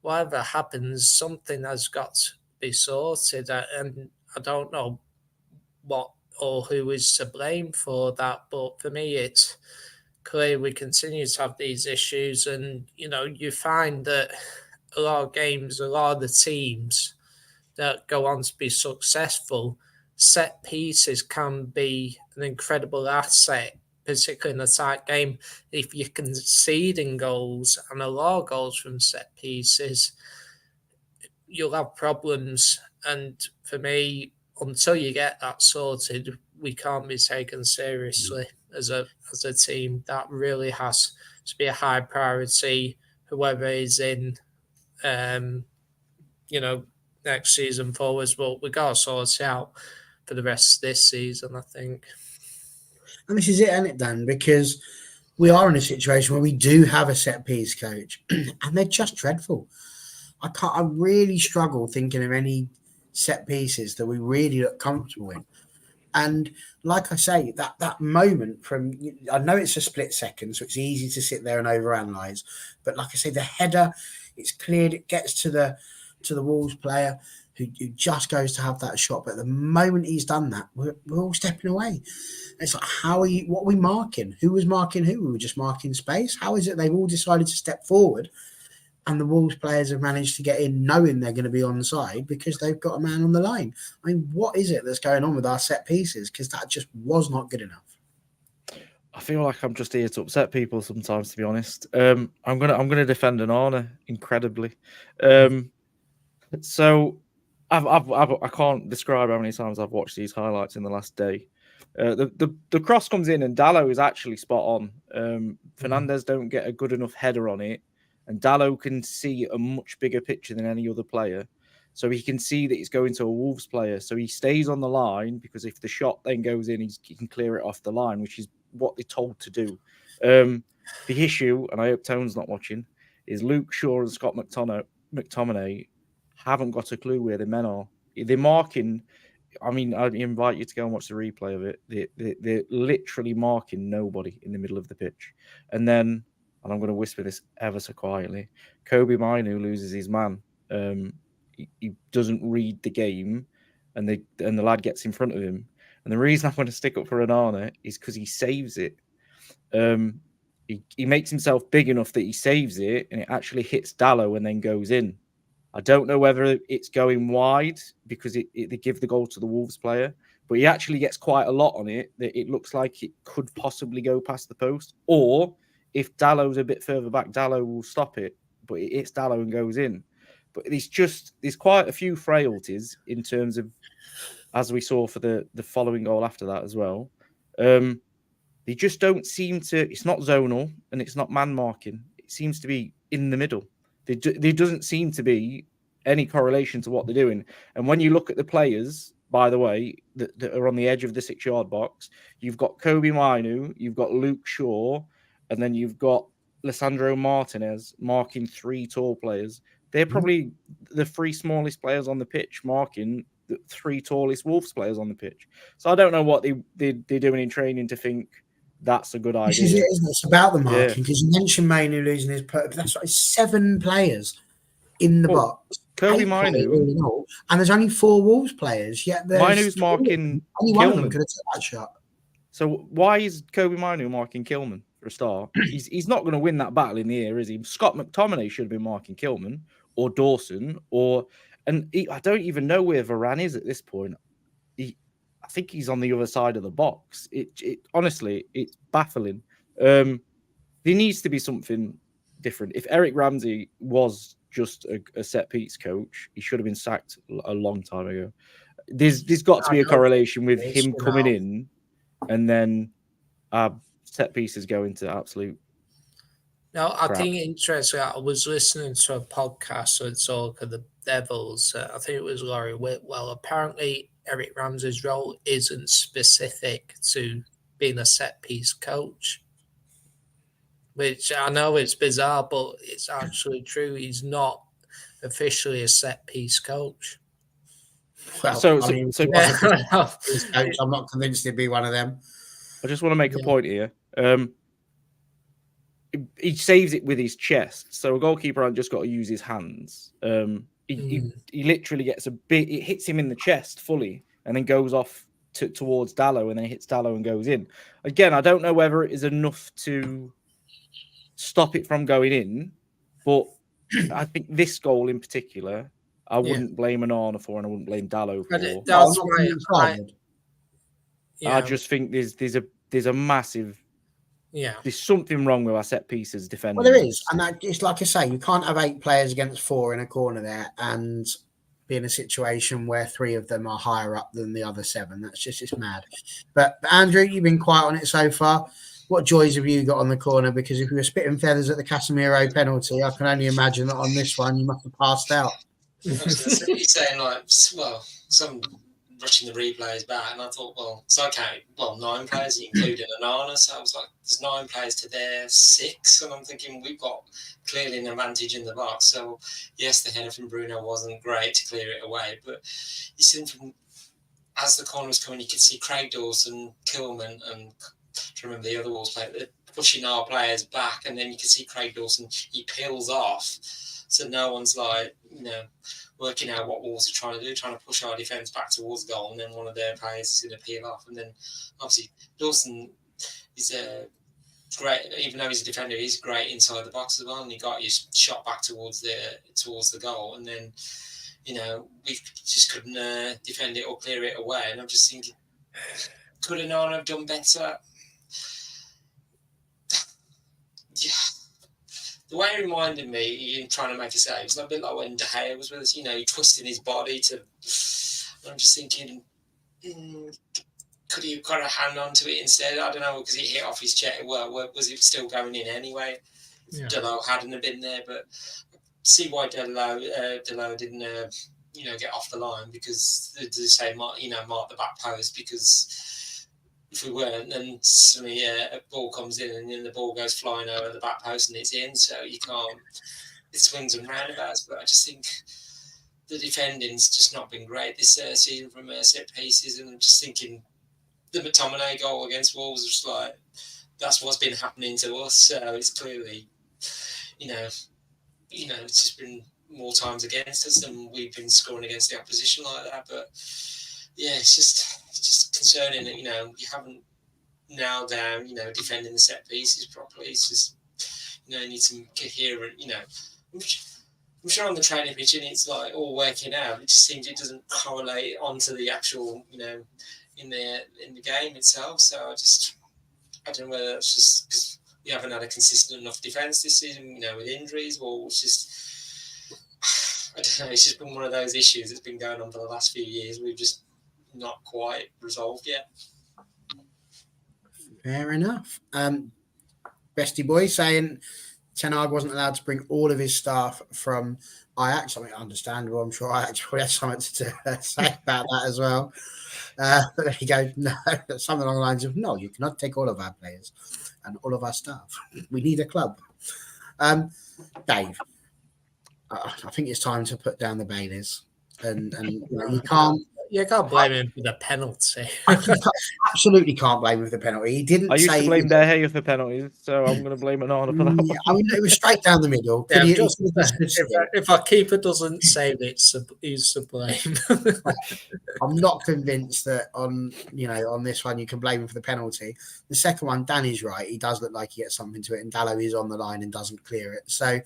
whatever happens, something has got to be sorted. And I don't know what or who is to blame for that. But for me, it's clear we continue to have these issues. And, you find that a lot of games, a lot of the teams that go on to be successful, set pieces can be an incredible asset, particularly in a tight game. If you're conceding goals and a lot of goals from set pieces, you'll have problems. And for me, until you get that sorted, we can't be taken seriously as a team. That really has to be a high priority, whoever is in, next season forwards. But we got to sort it out for the rest of this season, I think. And this is it, isn't it, Dan? Because we are in a situation where we do have a set piece coach and they're just dreadful. I really struggle thinking of any set pieces that we really look comfortable in. And like I say, that moment from, I know it's a split second, so it's easy to sit there and overanalyze. But like I say, the header, it's cleared, it gets to the Wolves player who just goes to have that shot. But the moment he's done that, we're all stepping away. It's like, what are we marking? Who was marking who? We were just marking space. How is it they've all decided to step forward and the Wolves players have managed to get in knowing they're going to be onside because they've got a man on the line? I mean, what is it that's going on with our set pieces? Because that just was not good enough. I feel like I'm just here to upset people sometimes, to be honest. I'm gonna defend Onana incredibly. So I can't describe how many times I've watched these highlights in the last day. The cross comes in and Dallo is actually spot on. Fernandez don't get a good enough header on it, and Dallo can see a much bigger picture than any other player. So he can see that he's going to a Wolves player. So he stays on the line because if the shot then goes in, he can clear it off the line, which is what they're told to do. The issue, and I hope Tone's not watching, is Luke Shaw and Scott McTominay haven't got a clue where the men are. They're marking. I mean, I invite you to go and watch the replay of it. They're literally marking nobody in the middle of the pitch. And then, and I'm going to whisper this ever so quietly, Kobe Mainoo loses his man. He doesn't read the game, and the lad gets in front of him. And the reason I'm going to stick up for Onana is because he saves it. He makes himself big enough that he saves it, and it actually hits Dallo and then goes in. I don't know whether it's going wide because they give the goal to the Wolves player, but he actually gets quite a lot on it that it looks like it could possibly go past the post. Or if Dallo's a bit further back, Dallo will stop it, but it hits Dallo and goes in. But there's quite a few frailties in terms of, as we saw for the following goal after that as well. They just don't seem to. It's not zonal and it's not man marking. It seems to be in the middle. There doesn't seem to be any correlation to what they're doing. And when you look at the players, by the way, that are on the edge of the 6-yard box, you've got Kobe Mainoo, you've got Luke Shaw, and then you've got Lissandro Martinez marking 3 tall players. They're probably the 3 smallest players on the pitch, marking the 3 tallest Wolves players on the pitch. So I don't know what they're doing in training to think that's a good idea. This is it, isn't it? It's about the marking, because you mentioned Mainoo losing his that's like 7 players in the box. Kobe 8 players Mainoo, all in all, and there's only 4 Wolves players. Yet Mainoo's marking only one of them Kilman. could have took that shot. So why is Kobe Mainoo marking Kilman for a start? He's not going to win that battle in the air, is he? Scott McTominay should have been marking Kilman or Dawson, I don't even know where Varane is at this point. I think he's on the other side of the box. It honestly, it's baffling. There needs to be something different. If Eric Ramsey was just a set piece coach, he should have been sacked a long time ago. There's got to be a correlation with him coming in and then set pieces going to absolute. No, I crap. think interesting. I was listening to a podcast with Talk of the Devils. I think it was Laurie Whitwell. Apparently, Eric Ramsey's role isn't specific to being a set piece coach, which I know it's bizarre, but it's actually true. He's not officially a set piece coach. Well, I'm not convinced he'd be one of them. I just want to make a point here. He saves it with his chest, so a goalkeeper hasn't just got to use his hands. He literally gets it hits him in the chest fully, and then goes off towards Dalot, and then hits Dalot and goes in. Again, I don't know whether it is enough to stop it from going in, but I think this goal in particular, I wouldn't blame Onana for, and I wouldn't blame Dalot for. That's I just think there's a massive. Yeah, there's something wrong with our set pieces defending. Well, there is, and it's like I say, you can't have 8 players against 4 in a corner there, and be in a situation where 3 of them are higher up than the other 7. It's mad. But Andrew, you've been quiet on it so far. What joys have you got on the corner? Because if you were spitting feathers at the Casemiro penalty, I can only imagine that on this one you must have passed out. I was he's saying some rushing the replays back, and I thought, so okay, 9 players, including Onana, so I was like, there's 9 players to their 6, and I'm thinking we've got clearly an advantage in the box. So yes, the header from Bruno wasn't great to clear it away, but you see as the corner was coming, you could see Craig Dawson, Kilman, and to remember the other Wolves player, they're pushing our players back, and then you can see Craig Dawson, he peels off, so no one's working out what Wolves are trying to do, trying to push our defence back towards the goal, and then one of their players is going to peel off. And then, obviously, Dawson is great, even though he's a defender, he's great inside the box as well, and he got his shot back towards the goal. And then, we just couldn't defend it or clear it away. And I'm just thinking, could Onana have done better? Yeah. The way it reminded me in trying to make a save, it's a bit like when De Gea was with us, he twisting his body to. I'm just thinking, could he have got a hand onto it instead? I don't know, because he hit off his chest. Well, was it still going in anyway? Yeah. Dalot hadn't have been there, but see why Dalot didn't, get off the line, because they say mark the back post, because. If we weren't, then suddenly a ball comes in and then the ball goes flying over the back post and it's in. So you can't. It swings and roundabouts. But I just think the defending's just not been great this season from set pieces. And I'm just thinking the McTominay goal against Wolves was like, that's what's been happening to us. So it's clearly, it's just been more times against us than we've been scoring against the opposition like that. But yeah, it's just concerning that, you haven't nailed down, defending the set pieces properly. It's just, you need some coherent, I'm sure on the training pitch it's like all working out. It just seems it doesn't correlate onto the actual, in the game itself. So I don't know whether it's just because we haven't had a consistent enough defence this season, with injuries, or it's just, I don't know, it's just been one of those issues that's been going on for the last few years. We've just not quite resolved yet. Fair enough. Bestie Boy saying Ten Hag wasn't allowed to bring all of his staff from I actually understandable. I'm sure I actually have something to say about that as well. But there you go. No, something along the lines of no, you cannot take all of our players and all of our staff. We need a club. Dave, I think it's time to put down the Baileys, and you can't. You can't blame him for the penalty. Absolutely can't blame him for the penalty. He didn't I used say to blame De Gea for penalties, so I'm going to blame Onana for that one. I mean, it was straight down the middle. Yeah, He just, could have stood still. if our keeper doesn't save it, he's to blame. I'm not convinced that on this one you can blame him for the penalty. The second one, Danny's right. He does look like he gets something to it, and Dallo is on the line and doesn't clear it. So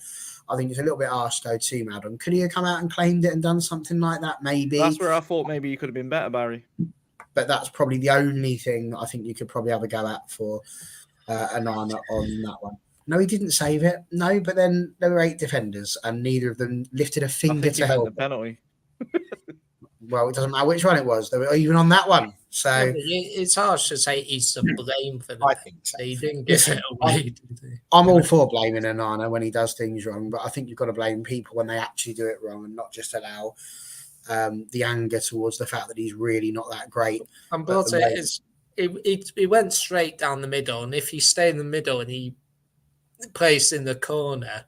I think it's a little bit harsh to go too mad on. Could he have come out and claimed it and done something like that? Maybe. That's where I thought maybe you could have been better, Barry. But that's probably the only thing I think you could probably have a go at for Onana on that one. No, he didn't save it. No, but then there were 8 defenders, and neither of them lifted a I finger think to you meant help. the penalty. Well, it doesn't matter which one it was. They were even on that one. So it's harsh to say he's to blame for I that. think so. He didn't give it away, did he? I'm all for blaming Onana when he does things wrong, but I think you've got to blame people when they actually do it wrong and not just allow the anger towards the fact that he's really not that great. And but he went straight down the middle, and if you stay in the middle and he plays in the corner,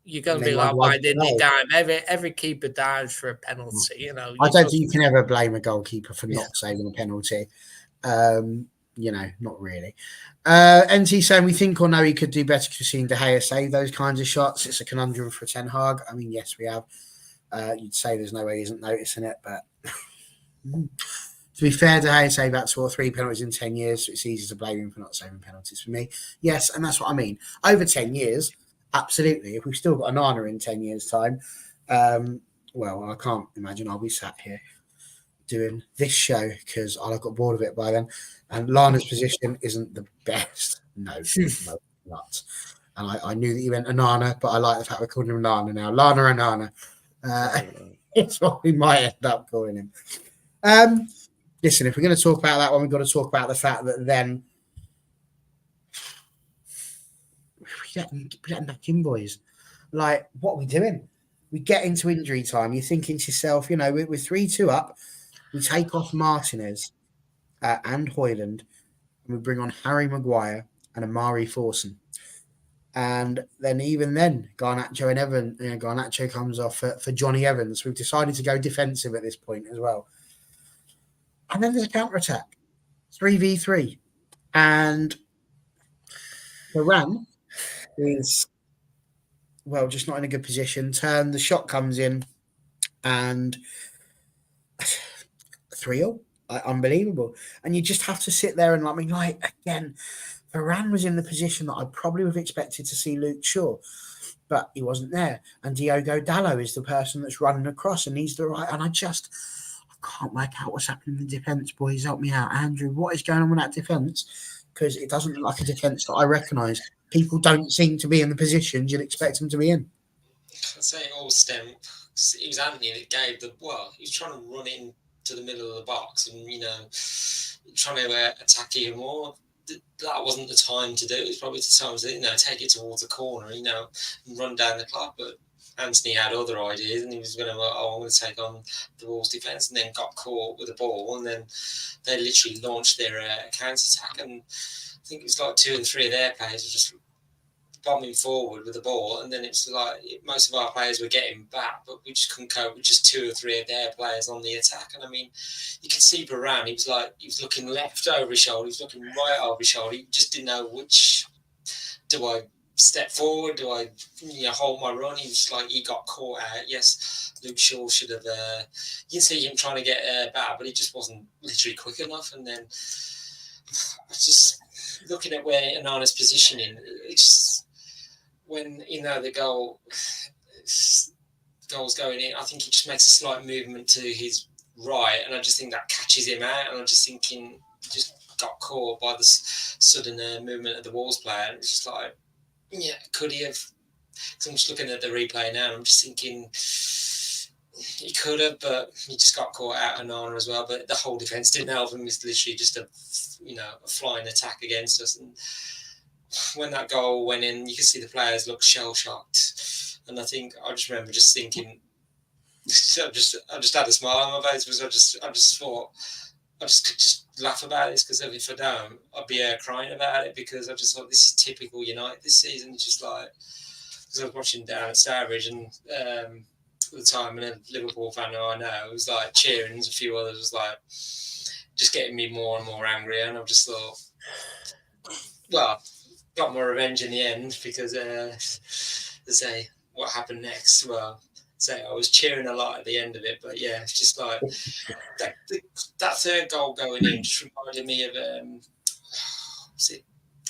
you're going to be like, why didn't he dive? Every keeper dives for a penalty, I don't think you can ever blame a goalkeeper for not saving a penalty. Not really. NT saying we think or know he could do better because seeing De Gea save those kinds of shots. It's a conundrum for Ten Hag. I mean, yes, we have. You'd say there's no way he isn't noticing it, but to be fair, De Gea saved about 2 or 3 penalties in 10 years, so it's easy to blame him for not saving penalties for me. Yes, and that's what I mean. Over 10 years, absolutely. If we've still got Onana in 10 years' time, well, I can't imagine I'll be sat here doing this show because I'll have got bored of it by then. And Lana's position isn't the best. No, not. And I knew that you meant Onana, but I like the fact we're calling him Lana now. Lana Onana. It's what we might end up calling him. Listen, if we're going to talk about that one, we've got to talk about the fact that then we let back in, boys. Like, what are we doing? We get into injury time. You're thinking to yourself, we're 3-2 up. We take off Martinez and Højlund, and we bring on Harry Maguire and Amari Forson. And then even then, Garnacho and Garnacho comes off for Johnny Evans. We've decided to go defensive at this point as well. And then there's a counter-attack. 3v3. And Varane is, just not in a good position. The shot comes in and 3-0. Unbelievable. And you just have to sit there and again, Varane was in the position that I probably would have expected to see Luke Shaw, but he wasn't there. And Diogo Dallo is the person that's running across and he's the right. And I can't work out what's happening in the defence, boys. Help me out. Andrew, what is going on with that defence? Because it doesn't look like a defence that I recognise. People don't seem to be in the positions you'd expect them to be in. I'd say it all stemmed. It was Anthony that gave he was trying to run into the middle of the box and, trying to attack even more. That wasn't the time to do it. It was probably the time to, take it towards the corner, and run down the clock. But Anthony had other ideas, and he was going to, I'm going to take on the Wolves' defence, and then got caught with the ball, and then they literally launched their counter-attack. And I think it was like 2 and 3 of their players were just bombing forward with the ball, and then it's like most of our players were getting back, but we just couldn't cope with just 2 or 3 of their players on the attack. And I mean, you could see Varane, he was looking left over his shoulder, he was looking right over his shoulder. He just didn't know which. Do I step forward? Do I hold my run? He got caught out. Yes, Luke Shaw should have. You can see him trying to get back, but he just wasn't literally quick enough. And then just looking at where Onana's positioning, it's when the goal's going in, I think he just makes a slight movement to his right, and I just think that catches him out. And I'm just thinking, he just got caught by the sudden movement of the Wolves player. And it's just like, could he have? Because I'm just looking at the replay now, and I'm just thinking he could have, but he just got caught out of Onana as well. But the whole defence didn't help him. It's literally just a flying attack against us. And when that goal went in, you could see the players look shell-shocked. And I think I just remember just thinking, I just had a smile on my face because I just thought I just could just laugh about this, because if I don't, I'd be crying about it, because I just thought this is typical United this season. It's just like, because I was watching down at Stourbridge, and at the time, and a Liverpool fan who I know was like cheering, and a few others was like just getting me more and more angry, and I just thought, well, got my revenge in the end, because they say what happened next. Well, say I was cheering a lot at the end of it, but yeah, it's just like that third goal going in just reminded me of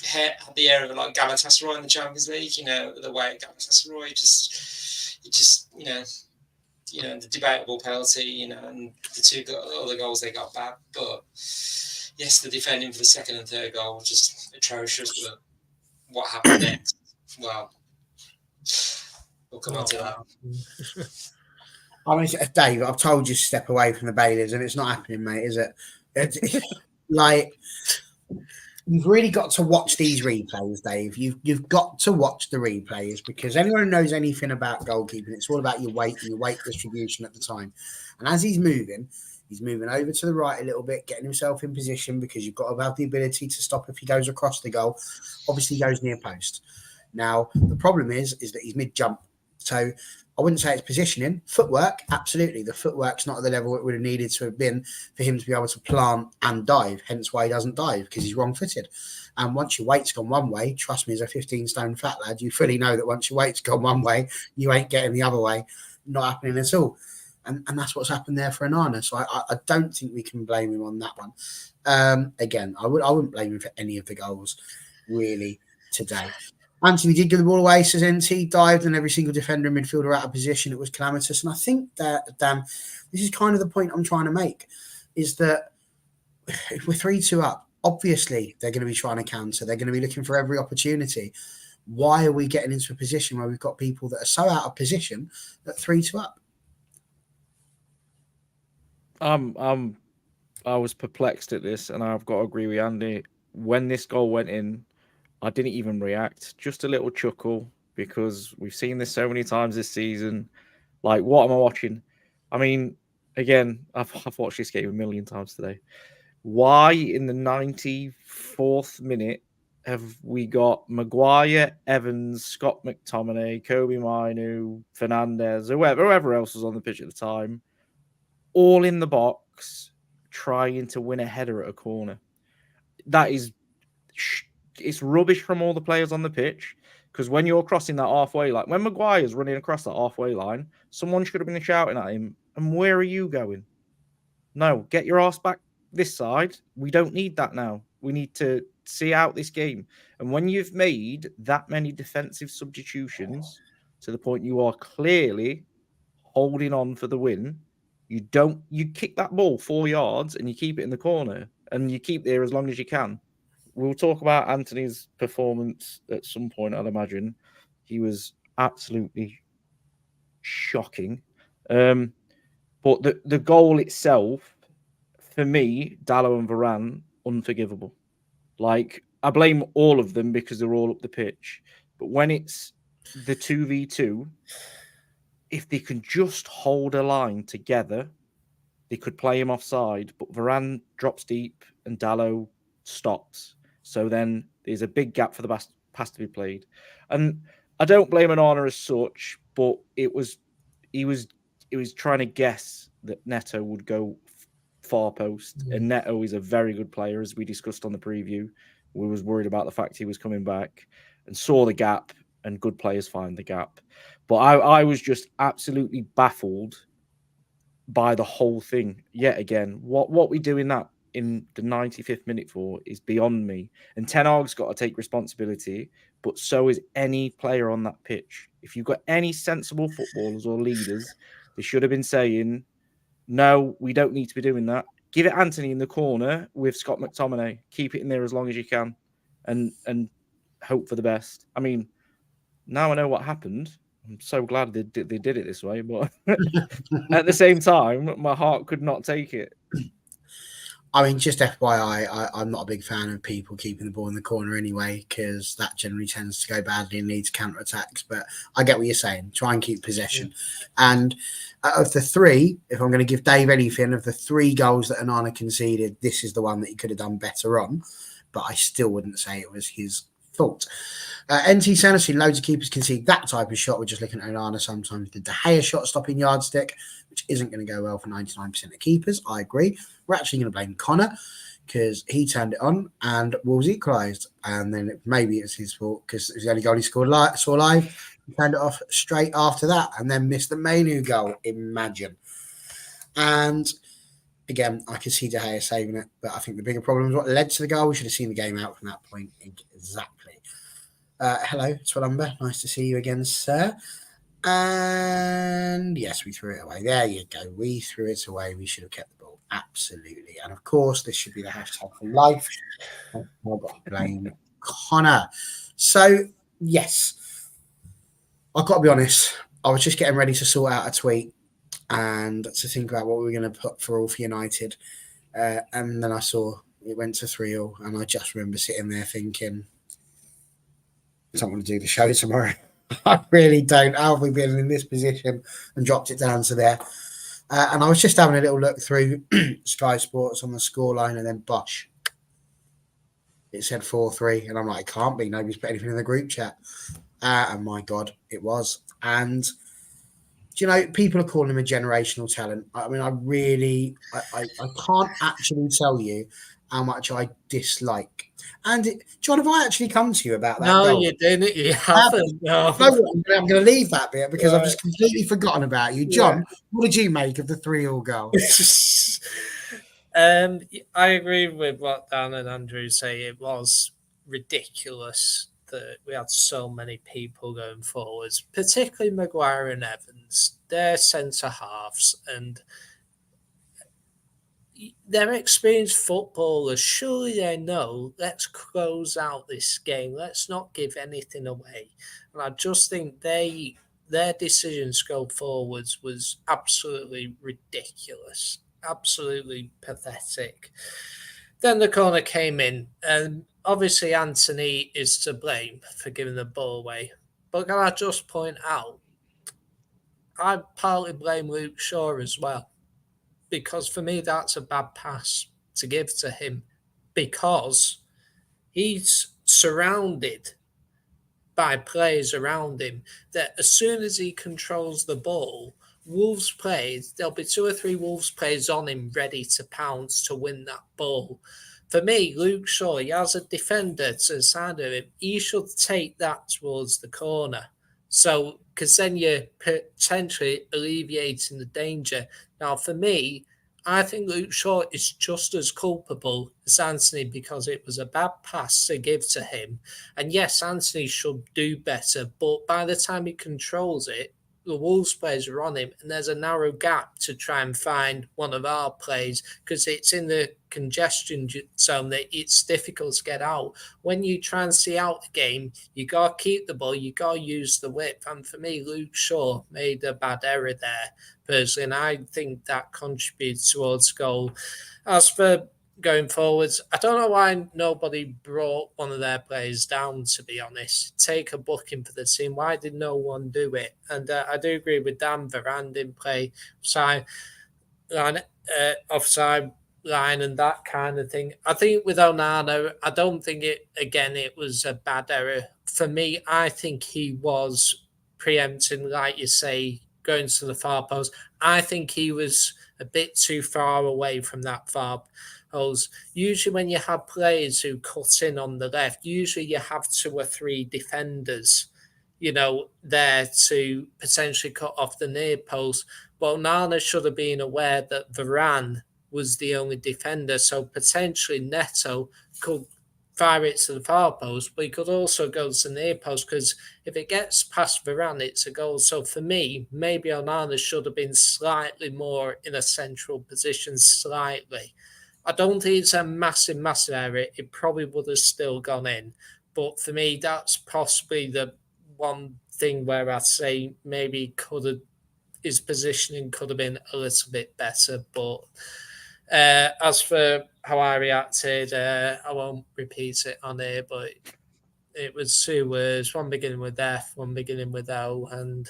had the air of like Galatasaray in the Champions League. You know, the way at Galatasaray just the debatable penalty, you know, and the two other goals they got back. But yes, the defending for the second and third goal was just atrocious. But what happened next? Well, we'll come on to that. I mean, Dave, I've told you to step away from the Baileys, and it's not happening, mate, is it? Like, you've really got to watch these replays, Dave. You've got to watch the replays, because anyone who knows anything about goalkeeping, it's all about your weight and your weight distribution at the time. And as he's moving over to the right a little bit, getting himself in position, because you've got to have the ability to stop if he goes across the goal. Obviously, he goes near post. Now, the problem is that he's mid-jump. So I wouldn't say it's positioning. Footwork, absolutely. The footwork's not at the level it would have needed to have been for him to be able to plant and dive, hence why he doesn't dive, because he's wrong-footed. And once your weight's gone one way, trust me, as a 15-stone fat lad, you fully know that once your weight's gone one way, you ain't getting the other way. Not happening at all. And that's what's happened there for Onana. So I don't think we can blame him on that one. Again, I wouldn't blame him for any of the goals, really, today. Anthony did give the ball away, says NT, dived, and every single defender and midfielder out of position. It was calamitous. And I think that, Dan, this is kind of the point I'm trying to make, is that if we're 3-2 up, obviously they're going to be trying to counter. They're going to be looking for every opportunity. Why are we getting into a position where we've got people that are so out of position at 3-2 up? I was perplexed at this, and I've got to agree with Andy. When this goal went in, I didn't even react, just a little chuckle, because we've seen this so many times this season. Like, what am I watching? I mean, again, I've watched this game a million times today. Why in the 94th minute have we got Maguire, Evans, Scott McTominay, Kobe Mainoo, Fernandez, whoever else was on the pitch at the time, all in the box trying to win a header at a corner? That is... it's rubbish from all the players on the pitch, because when you're crossing that halfway line, when Maguire's running across that halfway line, someone should have been shouting at him, and where are you going? No, get your ass back this side. We don't need that now. We need to see out this game. And when you've made that many defensive substitutions to the point you are clearly holding on for the win, you kick that ball 4 yards and you keep it in the corner, and you keep there as long as you can. We'll talk about Anthony's performance at some point, I'd imagine. He was absolutely shocking. But the goal itself, for me, Dalot and Varane, unforgivable. Like, I blame all of them because they're all up the pitch. But when it's the 2v2, if they can just hold a line together, they could play him offside. But Varane drops deep and Dalot stops. So then there's a big gap for the pass to be played. And I don't blame Onana as such, but he was trying to guess that Neto would go far post. Mm. And Neto is a very good player, as we discussed on the preview. We was worried about the fact he was coming back, and saw the gap, and good players find the gap. But I was just absolutely baffled by the whole thing. Yet again, what we do in the 95th minute for is beyond me. And Ten Hag's got to take responsibility, but so is any player on that pitch. If you've got any sensible footballers or leaders, they should have been saying, no, we don't need to be doing that. Give it Anthony in the corner with Scott McTominay. Keep it in there as long as you can, and hope for the best. I mean, now I know what happened. I'm so glad they did it this way, but at the same time, my heart could not take it. I mean, just FYI, I'm not a big fan of people keeping the ball in the corner anyway, because that generally tends to go badly and leads to counter attacks. But I get what you're saying. Try and keep possession. And of the three, if I'm going to give Dave anything, of the 3 goals that Onana conceded, this is the one that he could have done better on. But I still wouldn't say it was his fault. NT Senna, seen loads of keepers concede that type of shot. We're just looking at Onana sometimes. The De Gea shot stopping yardstick, which isn't going to go well for 99% of keepers. I agree. We're actually going to blame Connor because he turned it on and Wolves equalised. And then maybe it's his fault because it was the only goal he saw live. He turned it off straight after that and then missed the Mainoo goal. Imagine. And again, I could see De Gea saving it, but I think the bigger problem is what led to the goal. We should have seen the game out from that point. Exactly. Hello, Swalumber. Nice to see you again, sir. And yes, we threw it away. There you go. We threw it away. We should have kept the ball. Absolutely. And of course, this should be the hashtag for life. I've got to blame Connor. So, yes, I've got to be honest. I was just getting ready to sort out a tweet and to think about what we were going to put for All for United. And then I saw it went to 3-0. And I just remember sitting there thinking, I don't want to do the show tomorrow. I really don't. How have we been in this position and dropped it down to there? And I was just having a little look through Sky Sports on the scoreline, and then bosh, it said 4-3, and I'm like, it can't be. Nobody's put anything in the group chat. And my God, it was. And you know, people are calling him a generational talent. I mean, I can't actually tell you how much I dislike. And John, have I actually come to you about that? No, goal? you didn't. You haven't. No. I'm going to leave that bit because I've just completely forgotten about you. John, what did you make of the 3-3 goal? I agree with what Dan and Andrew say. It was ridiculous that we had so many people going forwards, particularly Maguire and Evans. They're centre halves and they're experienced footballers. Surely they know, let's close out this game. Let's not give anything away. And I just think their decisions to go forwards was absolutely ridiculous, absolutely pathetic. Then the corner came in, and obviously Anthony is to blame for giving the ball away. But can I just point out, I partly blame Luke Shaw as well, because for me that's a bad pass to give to him, because he's surrounded by players around him that as soon as he controls the ball, Wolves players, there'll be 2 or 3 Wolves players on him ready to pounce to win that ball. For me, Luke Shaw, he has a defender to the side of him. He should take that towards the corner. So, because then you're potentially alleviating the danger. Now, for me, I think Luke Shaw is just as culpable as Anthony because it was a bad pass to give to him. And yes, Anthony should do better, but by the time he controls it, the Wolves players are on him, and there's a narrow gap to try and find one of our players because it's in the congestion zone that it's difficult to get out. When you try and see out the game, you got to keep the ball, you got to use the width. And for me, Luke Shaw made a bad error there, personally, and I think that contributes towards goal. As for going forwards, I don't know why nobody brought one of their players down, to be honest. Take a booking for the team. Why did no one do it? And I do agree with Dan. Varane didn't play offside line and that kind of thing. I think with Onana, I don't think it was a bad error. For me, I think he was preempting, like you say, going to the far post. I think he was a bit too far away from that far post. Usually when you have players who cut in on the left, usually you have 2 or 3 defenders, there to potentially cut off the near post. But Nana should have been aware that Varane was the only defender, so potentially Neto could fire it to the far post, but he could also go to the near post because if it gets past Varane, it's a goal. So for me, maybe Onana should have been slightly more in a central position, slightly. I don't think it's a massive, massive error. It probably would have still gone in. But for me, that's possibly the one thing where I'd say maybe his positioning could have been a little bit better. But As for how I reacted, I won't repeat it on here, but it was 2 words, one beginning with F, one beginning with O, and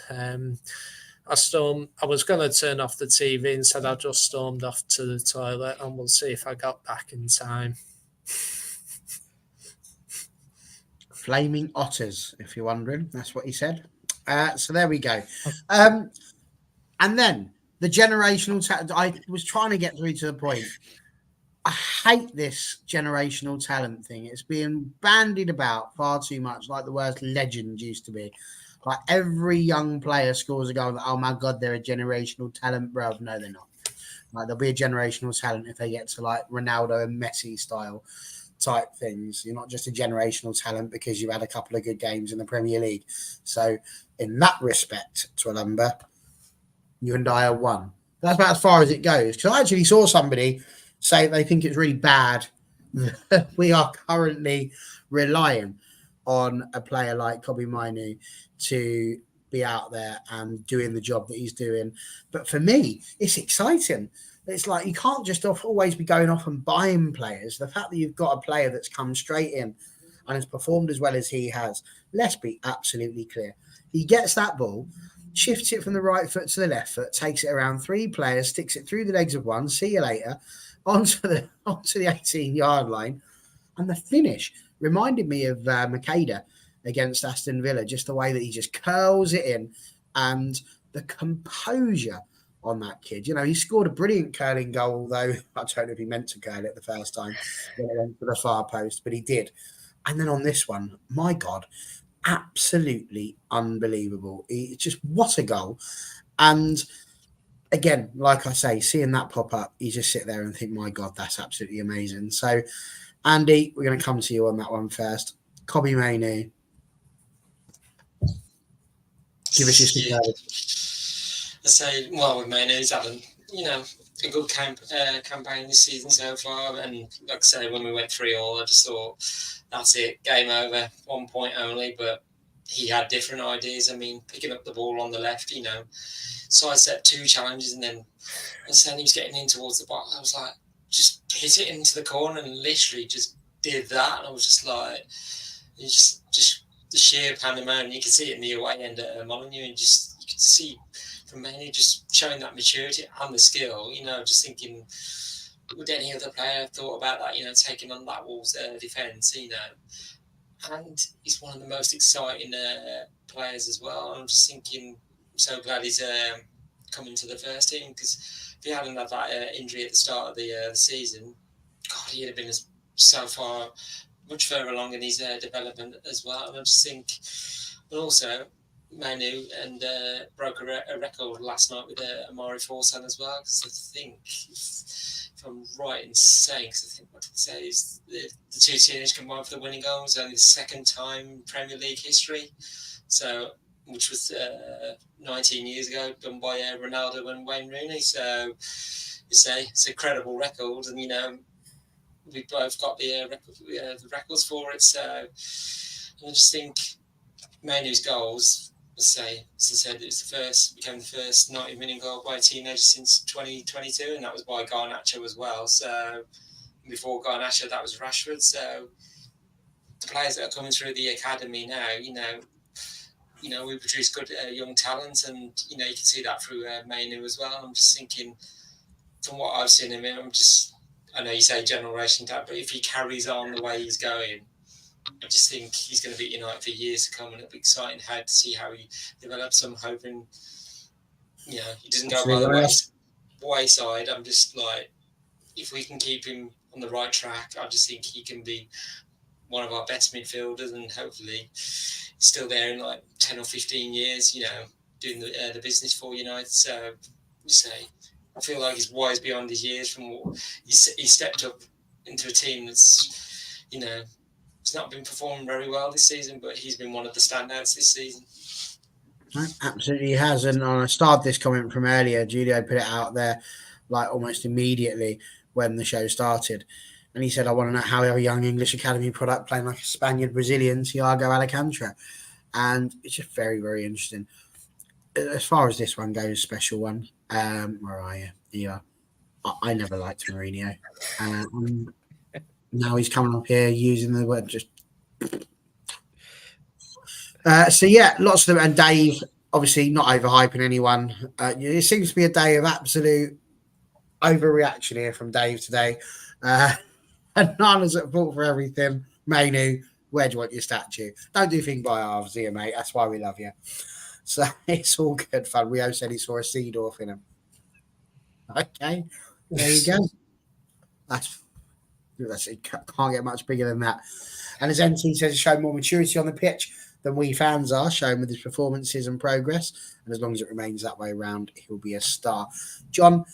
I was going to turn off the TV and said I just stormed off to the toilet, and we'll see if I got back in time. Flaming otters, if you're wondering. That's what he said. So there we go. And then the generational talent. I was trying to get through to the point. I hate this generational talent thing. It's being bandied about far too much, like the worst legend used to be. Like every young player scores a goal. Oh my God, they're a generational talent, bro. No, they're not. Like they'll be a generational talent if they get to like Ronaldo and Messi style type things. You're not just a generational talent because you had a couple of good games in the Premier League. So in that respect, Twilumber, you and I are one. That's about as far as it goes. Because I actually saw somebody say they think it's really bad that we are currently relying on a player like Kobbie Mainoo to be out there and doing the job that he's doing. But for me, it's exciting. It's like you can't just always be going off and buying players. The fact that you've got a player that's come straight in and has performed as well as he has, let's be absolutely clear. He gets that ball, shifts it from the right foot to the left foot, takes it around 3 players, sticks it through the legs of one, see you later, onto the 18-yard line. And the finish reminded me of Makeda against Aston Villa, just the way that he just curls it in and the composure on that kid. You know, he scored a brilliant curling goal, although I don't know if he meant to curl it the first time when it went to the far post, but he did. And then on this one, my God, absolutely unbelievable. It's just what a goal. And again, like I say, seeing that pop up, you just sit there and think, my God, that's absolutely amazing. So, Andy, we're going to come to you on that one first. Kobbie Mainoo. Give us your superlative. I say, well, with Mainoo, he's having, a good campaign this season so far. And like I say, when we went 3-3, I just thought, that's it, game over, 1 point only. But he had different ideas. I mean, picking up the ball on the left, sidestep 2 challenges, and then he was getting in towards the box. I was like, just hit it into the corner, and literally just did that. And I was just like, just the sheer pandemonium. You could see it in the away end at Molyneux, and you could see from Mainoo just showing that maturity and the skill. Just thinking, would any other player have thought about that? Taking on that Wolves defence. And he's one of the most exciting players as well. I'm just thinking, I'm so glad he's coming to the first team, because if he hadn't had that injury at the start of the season, God, he'd have been so far, much further along in his development as well. And I just think, but also, Mainoo and broke a record last night with Amari Forsan as well, because I think, if I'm right in saying, because I think what I'd say is the 2 teams combined for the winning goal was only the 2nd time in Premier League history, so which was 19 years ago, done by Ronaldo and Wayne Rooney. So it's a credible record, and we both got the records for it. So I just think Mainoo's goals, as I said, it became the first 90-minute goal by a teenager since 2022, and that was by Garnacho as well. So before Garnacho, that was Rashford. So the players that are coming through the academy now, we produce good young talent, and you can see that through Mainoo as well. I'm just thinking, from what I've seen of him, I know you say generation talent, but if he carries on the way he's going, I just think he's going to be at United for years to come, and it'll be exciting to see how he develops. I'm hoping, he doesn't go by the wayside. I'm just like, if we can keep him on the right track, I just think he can be one of our best midfielders, and hopefully he's still there in like 10 or 15 years, doing the business for United. So, I feel like he's wise beyond his years from what he stepped up into a team that's, it's not been performing very well this season, but he's been one of the standouts this season. Absolutely has. And I started this comment from earlier. Julio put it out there like almost immediately when the show started. And he said, I want to know how a young English Academy product playing like a Spaniard Brazilian, Thiago Alcantara. And it's just very, very interesting. As far as this one goes, special one. Where are you? Here you are. I never liked Mourinho. Now he's coming up here using the word just. So yeah, lots of them. And Dave, obviously not overhyping anyone. It seems to be a day of absolute overreaction here from Dave today. And Nana's at fault for everything. Mainoo, where do you want your statue? Don't do things by halves here, mate. That's why we love you. So it's all good fun. Rio said he saw a sea dwarf in him. Okay, there you go. That's it. Can't get much bigger than that. And as NT says, he showed more maturity on the pitch than we fans are, showing with his performances and progress. And as long as it remains that way around, he'll be a star. John,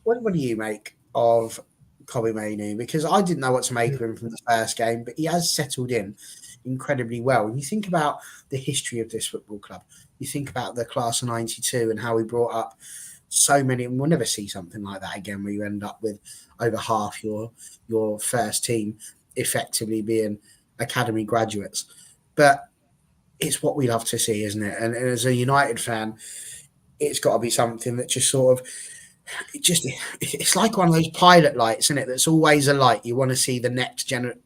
what do you make of Kobbie Mainoo? Because I didn't know what to make of him from the first game, but he has settled in incredibly well. When you think about the history of this football club, you think about the class of 92 and how he brought up so many, and we'll never see something like that again, where you end up with over half your first team effectively being academy graduates. But it's what we love to see, isn't it? And as a United fan, it's got to be something that just sort of, it's like one of those pilot lights, isn't it? That's always a light. You want to see the next generation.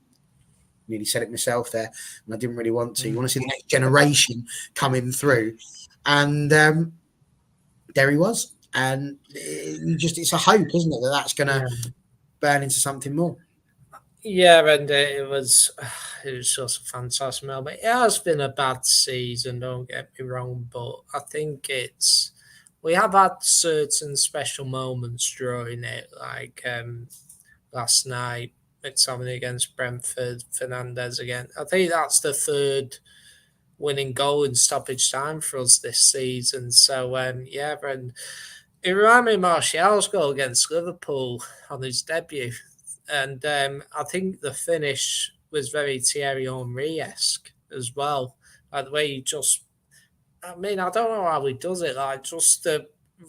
Nearly said it myself there, and I didn't really want to. You want to see the next generation coming through, and there he was. And it's a hope, isn't it, that that's going to burn into something more. Yeah, and it was just a fantastic moment. It has been a bad season, don't get me wrong, but I think we have had certain special moments during it, like last night, McTominay against Brentford, Fernandez again. I think that's the third winning goal in stoppage time for us this season. So, and it reminded me of Martial's goal against Liverpool on his debut. And I think the finish was very Thierry Henry-esque as well. Like the way he I don't know how he does it, like just the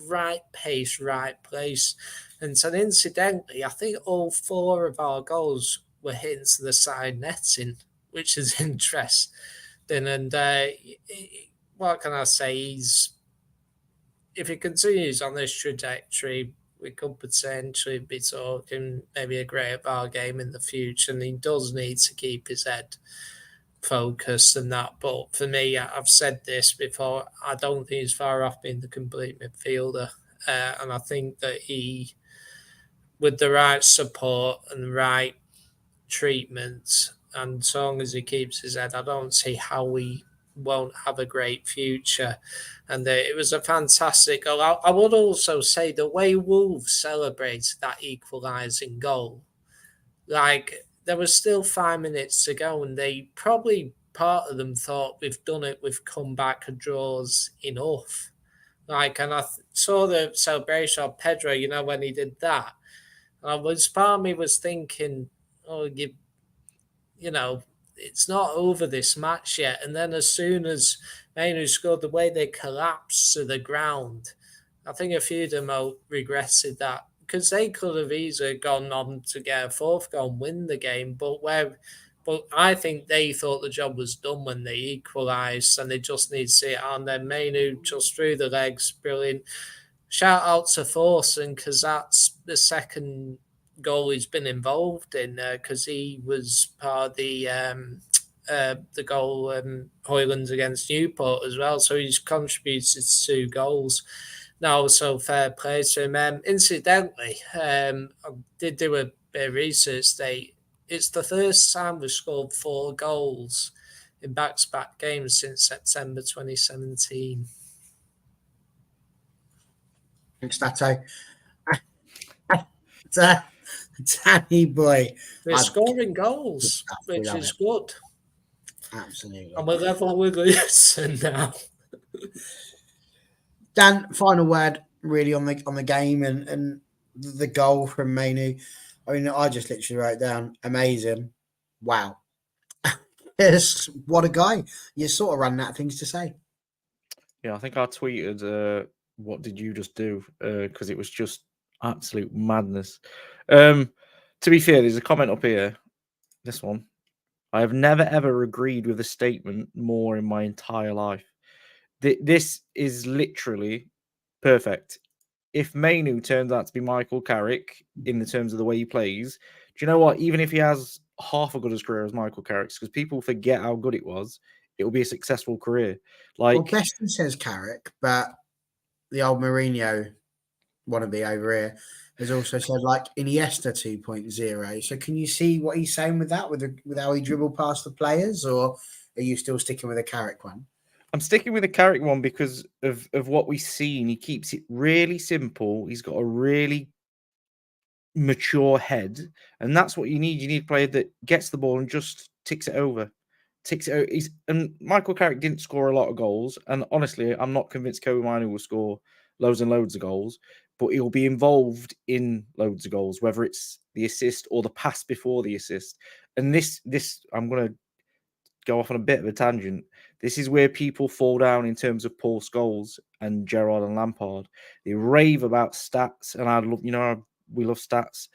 right pace, right place. And so incidentally, I think all 4 of our goals were hitting to the side netting, which is interesting. And what can I say? If he continues on this trajectory, we could potentially be talking maybe a great bar game in the future. And he does need to keep his head focused and that. But for me, I've said this before, I don't think he's far off being the complete midfielder. And I think that he, with the right support and the right treatment, and as long as he keeps his head, I don't see how we won't have a great future. And it was a fantastic goal. I would also say the way Wolves celebrated that equalising goal, like there was still 5 minutes to go, and they probably, part of them thought, we've done it, we've come back, a draw's enough. Like, and I saw the celebration of Pedro, when he did that. And part of me was thinking, oh, it's not over this match yet. And then as soon as Mainoo scored, the way they collapsed to the ground, I think a few of them regretted that, because they could have easily gone on to get a 4th goal and win the game. But I think they thought the job was done when they equalised, and they just need to see it on. Then Mainoo just through the legs, brilliant. Shout out to Thorson, because that's the second goal he's been involved in, because he was part of the goal Hoyland against Newport as well. So he's contributed 2 goals. Now, so fair play to him. Incidentally, I did do a bit of research. It's the first time we've scored 4 goals in back-to-back games since September 2017. Thanks, Tato. Danny boy. They're scoring goals, which is good. Absolutely. And we're level with Luton now. Dan, final word really on the game and the goal from Mainoo. I mean, I just literally wrote down amazing. Wow. Yes, what a guy. You sort of run out of things to say. Yeah, I think I tweeted, what did you just do? Because it was just absolute madness. To be fair, there's a comment up here. This one. I have never, ever agreed with a statement more in my entire life. This is literally perfect. if Mainoo turns out to be Michael Carrick in the terms of the way he plays, do you know what? Even if he has half a good as career as Michael Carrick's, because people forget how good it was, it will be a successful career. Well, Like, Beston says Carrick, but the old Mourinho wannabe over here has also said like Iniesta 2.0. So can you see what he's saying with that, with how he dribbled past the players, or are you still sticking with a Carrick one? I'm sticking with the Carrick one because of what we've seen. He keeps it really simple. He's got a really mature head, and that's what you need. You need a player that gets the ball and just ticks it over. And Michael Carrick didn't score a lot of goals, and honestly, I'm not convinced Kobe Mainoo will score loads and loads of goals, but he'll be involved in loads of goals, whether it's the assist or the pass before the assist. And this I'm going to go off on a bit of a tangent. This is where people fall down in terms of Paul Scholes and Gerrard and Lampard. They rave about stats, and I love, we love stats,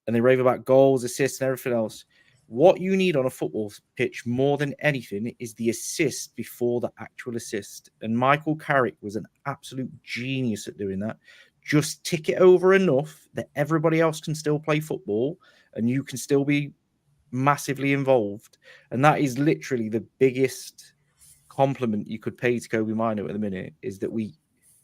and they rave about goals, assists, and everything else. What you need on a football pitch more than anything is the assist before the actual assist. And Michael Carrick was an absolute genius at doing that. Just tick it over enough that everybody else can still play football and you can still be massively involved. And that is literally the biggest compliment you could pay to Kobe Mainoo at the minute, is that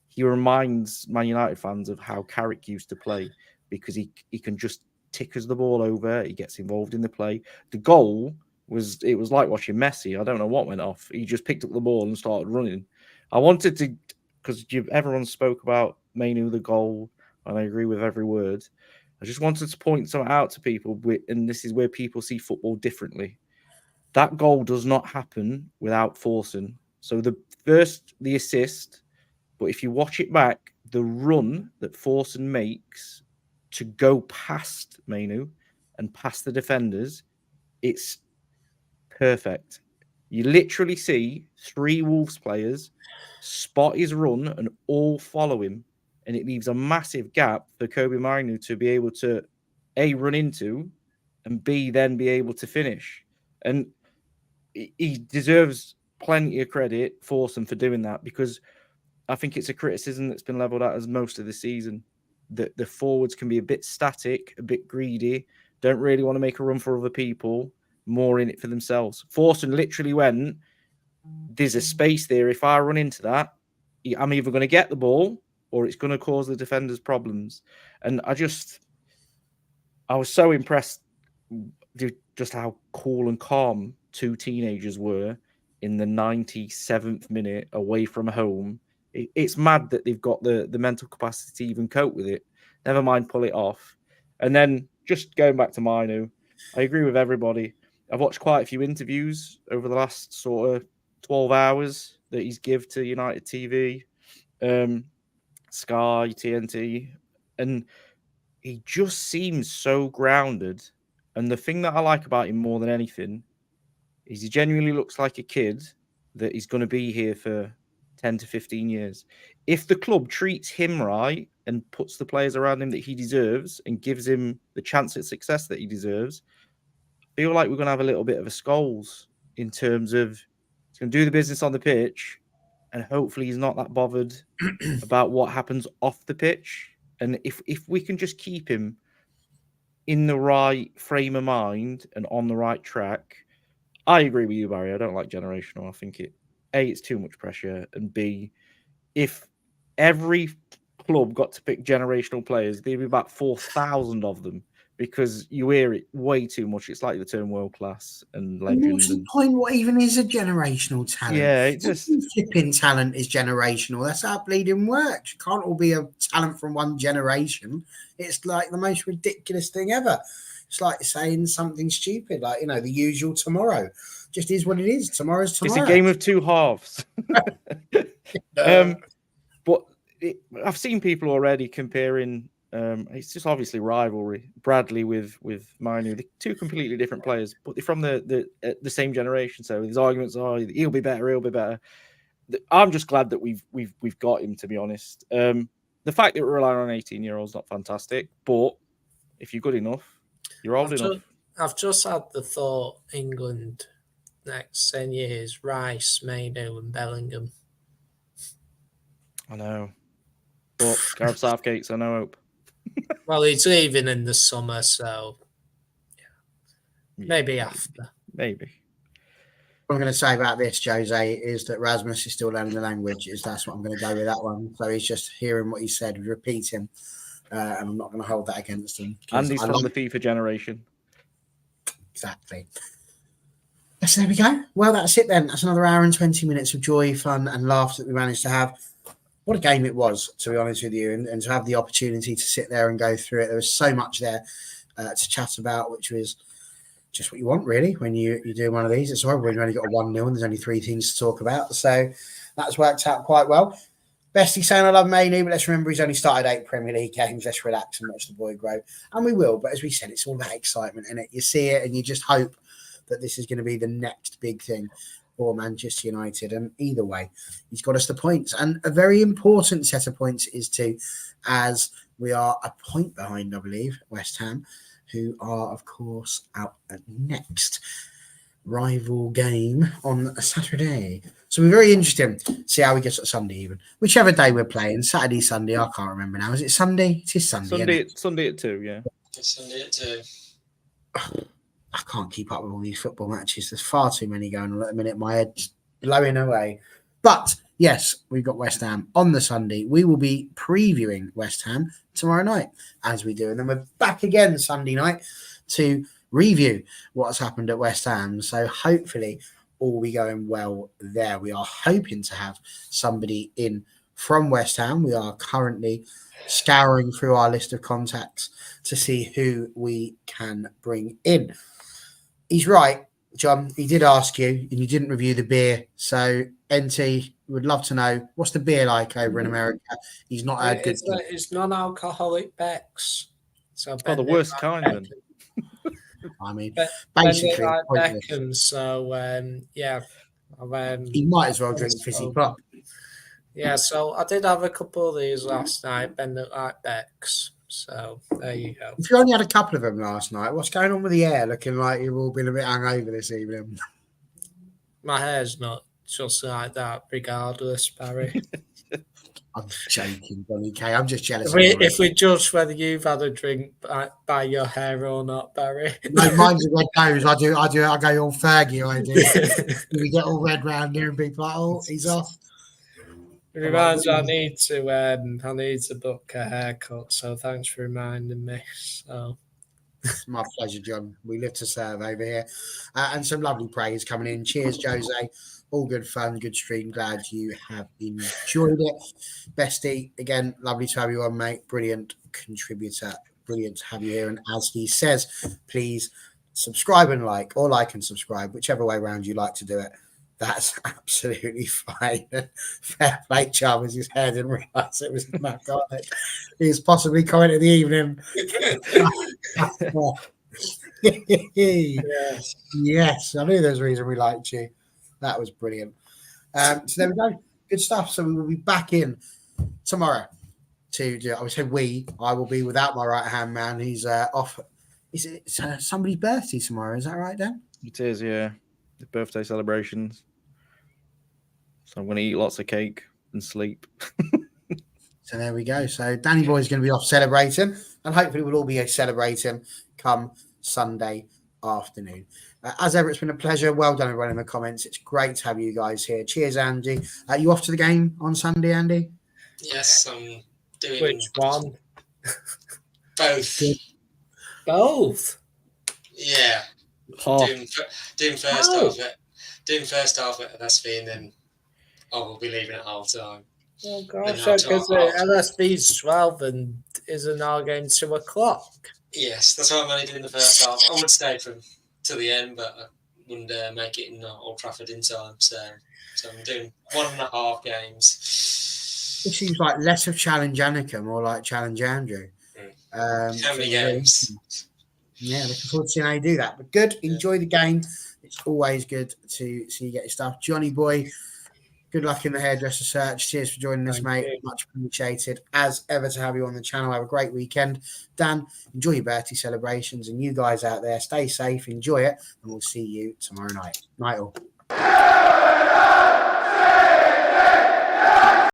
he reminds Man United fans of how Carrick used to play, because he can just tickers the ball over, he gets involved in the play. The goal was like watching Messi. I don't know what went off. He just picked up the ball and started running. I wanted to, because everyone spoke about Mainoo, the goal, and I agree with every word. I just wanted to point something out to people, and this is where people see football differently. That goal does not happen without forcing. So the assist, but if you watch it back, the run that Forson makes to go past Mainoo and past the defenders, it's perfect. You literally see 3 Wolves players spot his run and all follow him, and it leaves a massive gap for Kobe Mainoo to be able to A, run into, and B, then be able to finish. And he deserves plenty of credit, Forson, for doing that, because I think it's a criticism that's been leveled at us most of the season, that the forwards can be a bit static, a bit greedy, don't really want to make a run for other people, more in it for themselves. Forson literally went, there's a space there. If I run into that, I'm either going to get the ball or it's going to cause the defenders problems. And I was so impressed just how cool and calm 2 teenagers were in the 97th minute away from home. It's mad that they've got the mental capacity to even cope with it. Never mind pull it off. And then just going back to Mainoo, I agree with everybody. I've watched quite a few interviews over the last sort of 12 hours that he's give to United TV, Sky, TNT, and he just seems so grounded. And the thing that I like about him more than anything is he genuinely looks like a kid that is going to be here for 10 to 15 years. If the club treats him right and puts the players around him that he deserves and gives him the chance at success that he deserves, I feel like we're going to have a little bit of a Scholes in terms of he's going to do the business on the pitch, and hopefully he's not that bothered about what happens off the pitch. And if we can just keep him in the right frame of mind and on the right track, I agree with you, Barry. I don't like generational. I think it's too much pressure, and B, if every club got to pick generational players, there'd be about 4,000 of them, because you hear it way too much. It's like the term world class and legend. What's the point? What even is a generational talent? Yeah, it just flipping talent is generational. That's how bleeding works. You can't all be a talent from one generation. It's like the most ridiculous thing ever. It's like saying something stupid, like the usual tomorrow. Just is what it is. Tomorrow's tomorrow. It's a game of 2 halves. But I've seen people already comparing. It's just obviously rivalry. Bradley with Mainoo, they're 2 completely different players, but they're from the same generation. So there's arguments. Oh, he'll be better. He'll be better. I'm just glad that we've got him. To be honest, the fact that we're relying on 18-year-olds not fantastic, but if you're good enough, you're old enough. I've just had the thought: England next 10 years, Rice, Mainoo, and Bellingham. I know. But Gareth Southgate's no hope. Well, he's leaving in the summer, so maybe after. Maybe. What I'm going to say about this, Jose, is that Rasmus is still learning the language. That's what I'm going to go with that one. So he's just hearing what he said, repeating, and I'm not going to hold that against him. And he's from the FIFA generation. Exactly. So there we go. Well, that's it then. That's another hour and 20 minutes of joy, fun, and laughs that we managed to have. What a game it was, to be honest with you, and to have the opportunity to sit there and go through it. There was so much there to chat about, which was just what you want, really, when you do one of these. It's horrible when you've only got a 1-0 and there's only 3 things to talk about. So that's worked out quite well. Bestie saying I love Mainoo, but let's remember he's only started 8 Premier League games. Let's relax and watch the boy grow. And we will. But as we said, it's all about excitement, isn't it? You see it and you just hope that this is going to be the next big thing for Manchester United. And either way, he's got us the points. And a very important set of points is too, as we are a point behind, I believe, West Ham, who are, of course, out at next rival game on a Saturday. So we're very interesting to see how we get at Sunday even. Whichever day we're playing, Saturday, Sunday, I can't remember now. Is it Sunday? It is Sunday. Sunday at 2, yeah. It's Sunday at 2. I can't keep up with all these football matches. There's far too many going on at the minute. My head's blowing away. But yes, we've got West Ham on the Sunday. We will be previewing West Ham tomorrow night, as we do. And then we're back again Sunday night to review what's happened at West Ham. So hopefully all will be going well there. We are hoping to have somebody in from West Ham. We are currently scouring through our list of contacts to see who we can bring in. He's right, John. He did ask you, and you didn't review the beer. So, NT, would love to know, what's the beer like over in America? He's not had good. It's non-alcoholic Becks. So the worst kind, then. I mean, basically, basically, Beckham. So, yeah. he might as well drink fizzy pop. Yeah, so I did have a couple of these last night, Bendit like Becks. So there you go. If you only had a couple of them last night, what's going on with the hair? Looking like you've all been a bit hungover this evening. My hair's not just like that, regardless, Barry. I'm joking, Bonnie K. I'm just jealous. If we judge whether you've had a drink by your hair or not, Barry. No, mine's a red nose. I go all Fergie. I do. We get all red round here, and people like, oh, he's off. It reminds me, I need to book a haircut. So thanks for reminding me. So. It's my pleasure, John. We live to serve over here. And some lovely praise coming in. Cheers, Jose. All good fun, good stream. Glad you have enjoyed it. Bestie, again, lovely to have you on, mate. Brilliant contributor. Brilliant to have you here. And as he says, please subscribe and like, or like and subscribe, whichever way around you like to do it. That's absolutely fine. Fair play, Chalmers. His hair didn't realise it was Mac on it. He's possibly commented the evening. Yes, I knew there's a reason we liked you. That was brilliant. So there we go. Good stuff. So we will be back in tomorrow to do. I would say I will be without my right hand man. He's off. Is it somebody's birthday tomorrow? Is that right, Dan? It is, yeah. The birthday celebrations. So I'm going to eat lots of cake and sleep. So there we go. So Danny Boy's going to be off celebrating, and hopefully we'll all be celebrating come Sunday afternoon. As ever, it's been a pleasure. Well done, everyone, in the comments. It's great to have you guys here. Cheers, Andy. You off to the game on Sunday, Andy? Yes, I'm doing. Which one? Both. Both? Yeah. Doing first half at LSV, and then I will be leaving at half time. Oh gosh, because LSV's 12 and isn't our game 2 o'clock. Yes, that's why I'm only doing the first half. I would stay till the end, but I wouldn't make it in Old Trafford in time. So I'm doing 1.5 games. It seems like less of Challenge Annika, more like Challenge Andrew. How many games? Yeah, looking forward to seeing how you do that. But good, enjoy the game. It's always good to see you get your stuff. Johnny Boy, good luck in the hairdresser search. Cheers for joining us, mate. Much appreciated. As ever, to have you on the channel. Have a great weekend. Dan, enjoy your birthday celebrations. And you guys out there, stay safe, enjoy it. And we'll see you tomorrow night. Night all.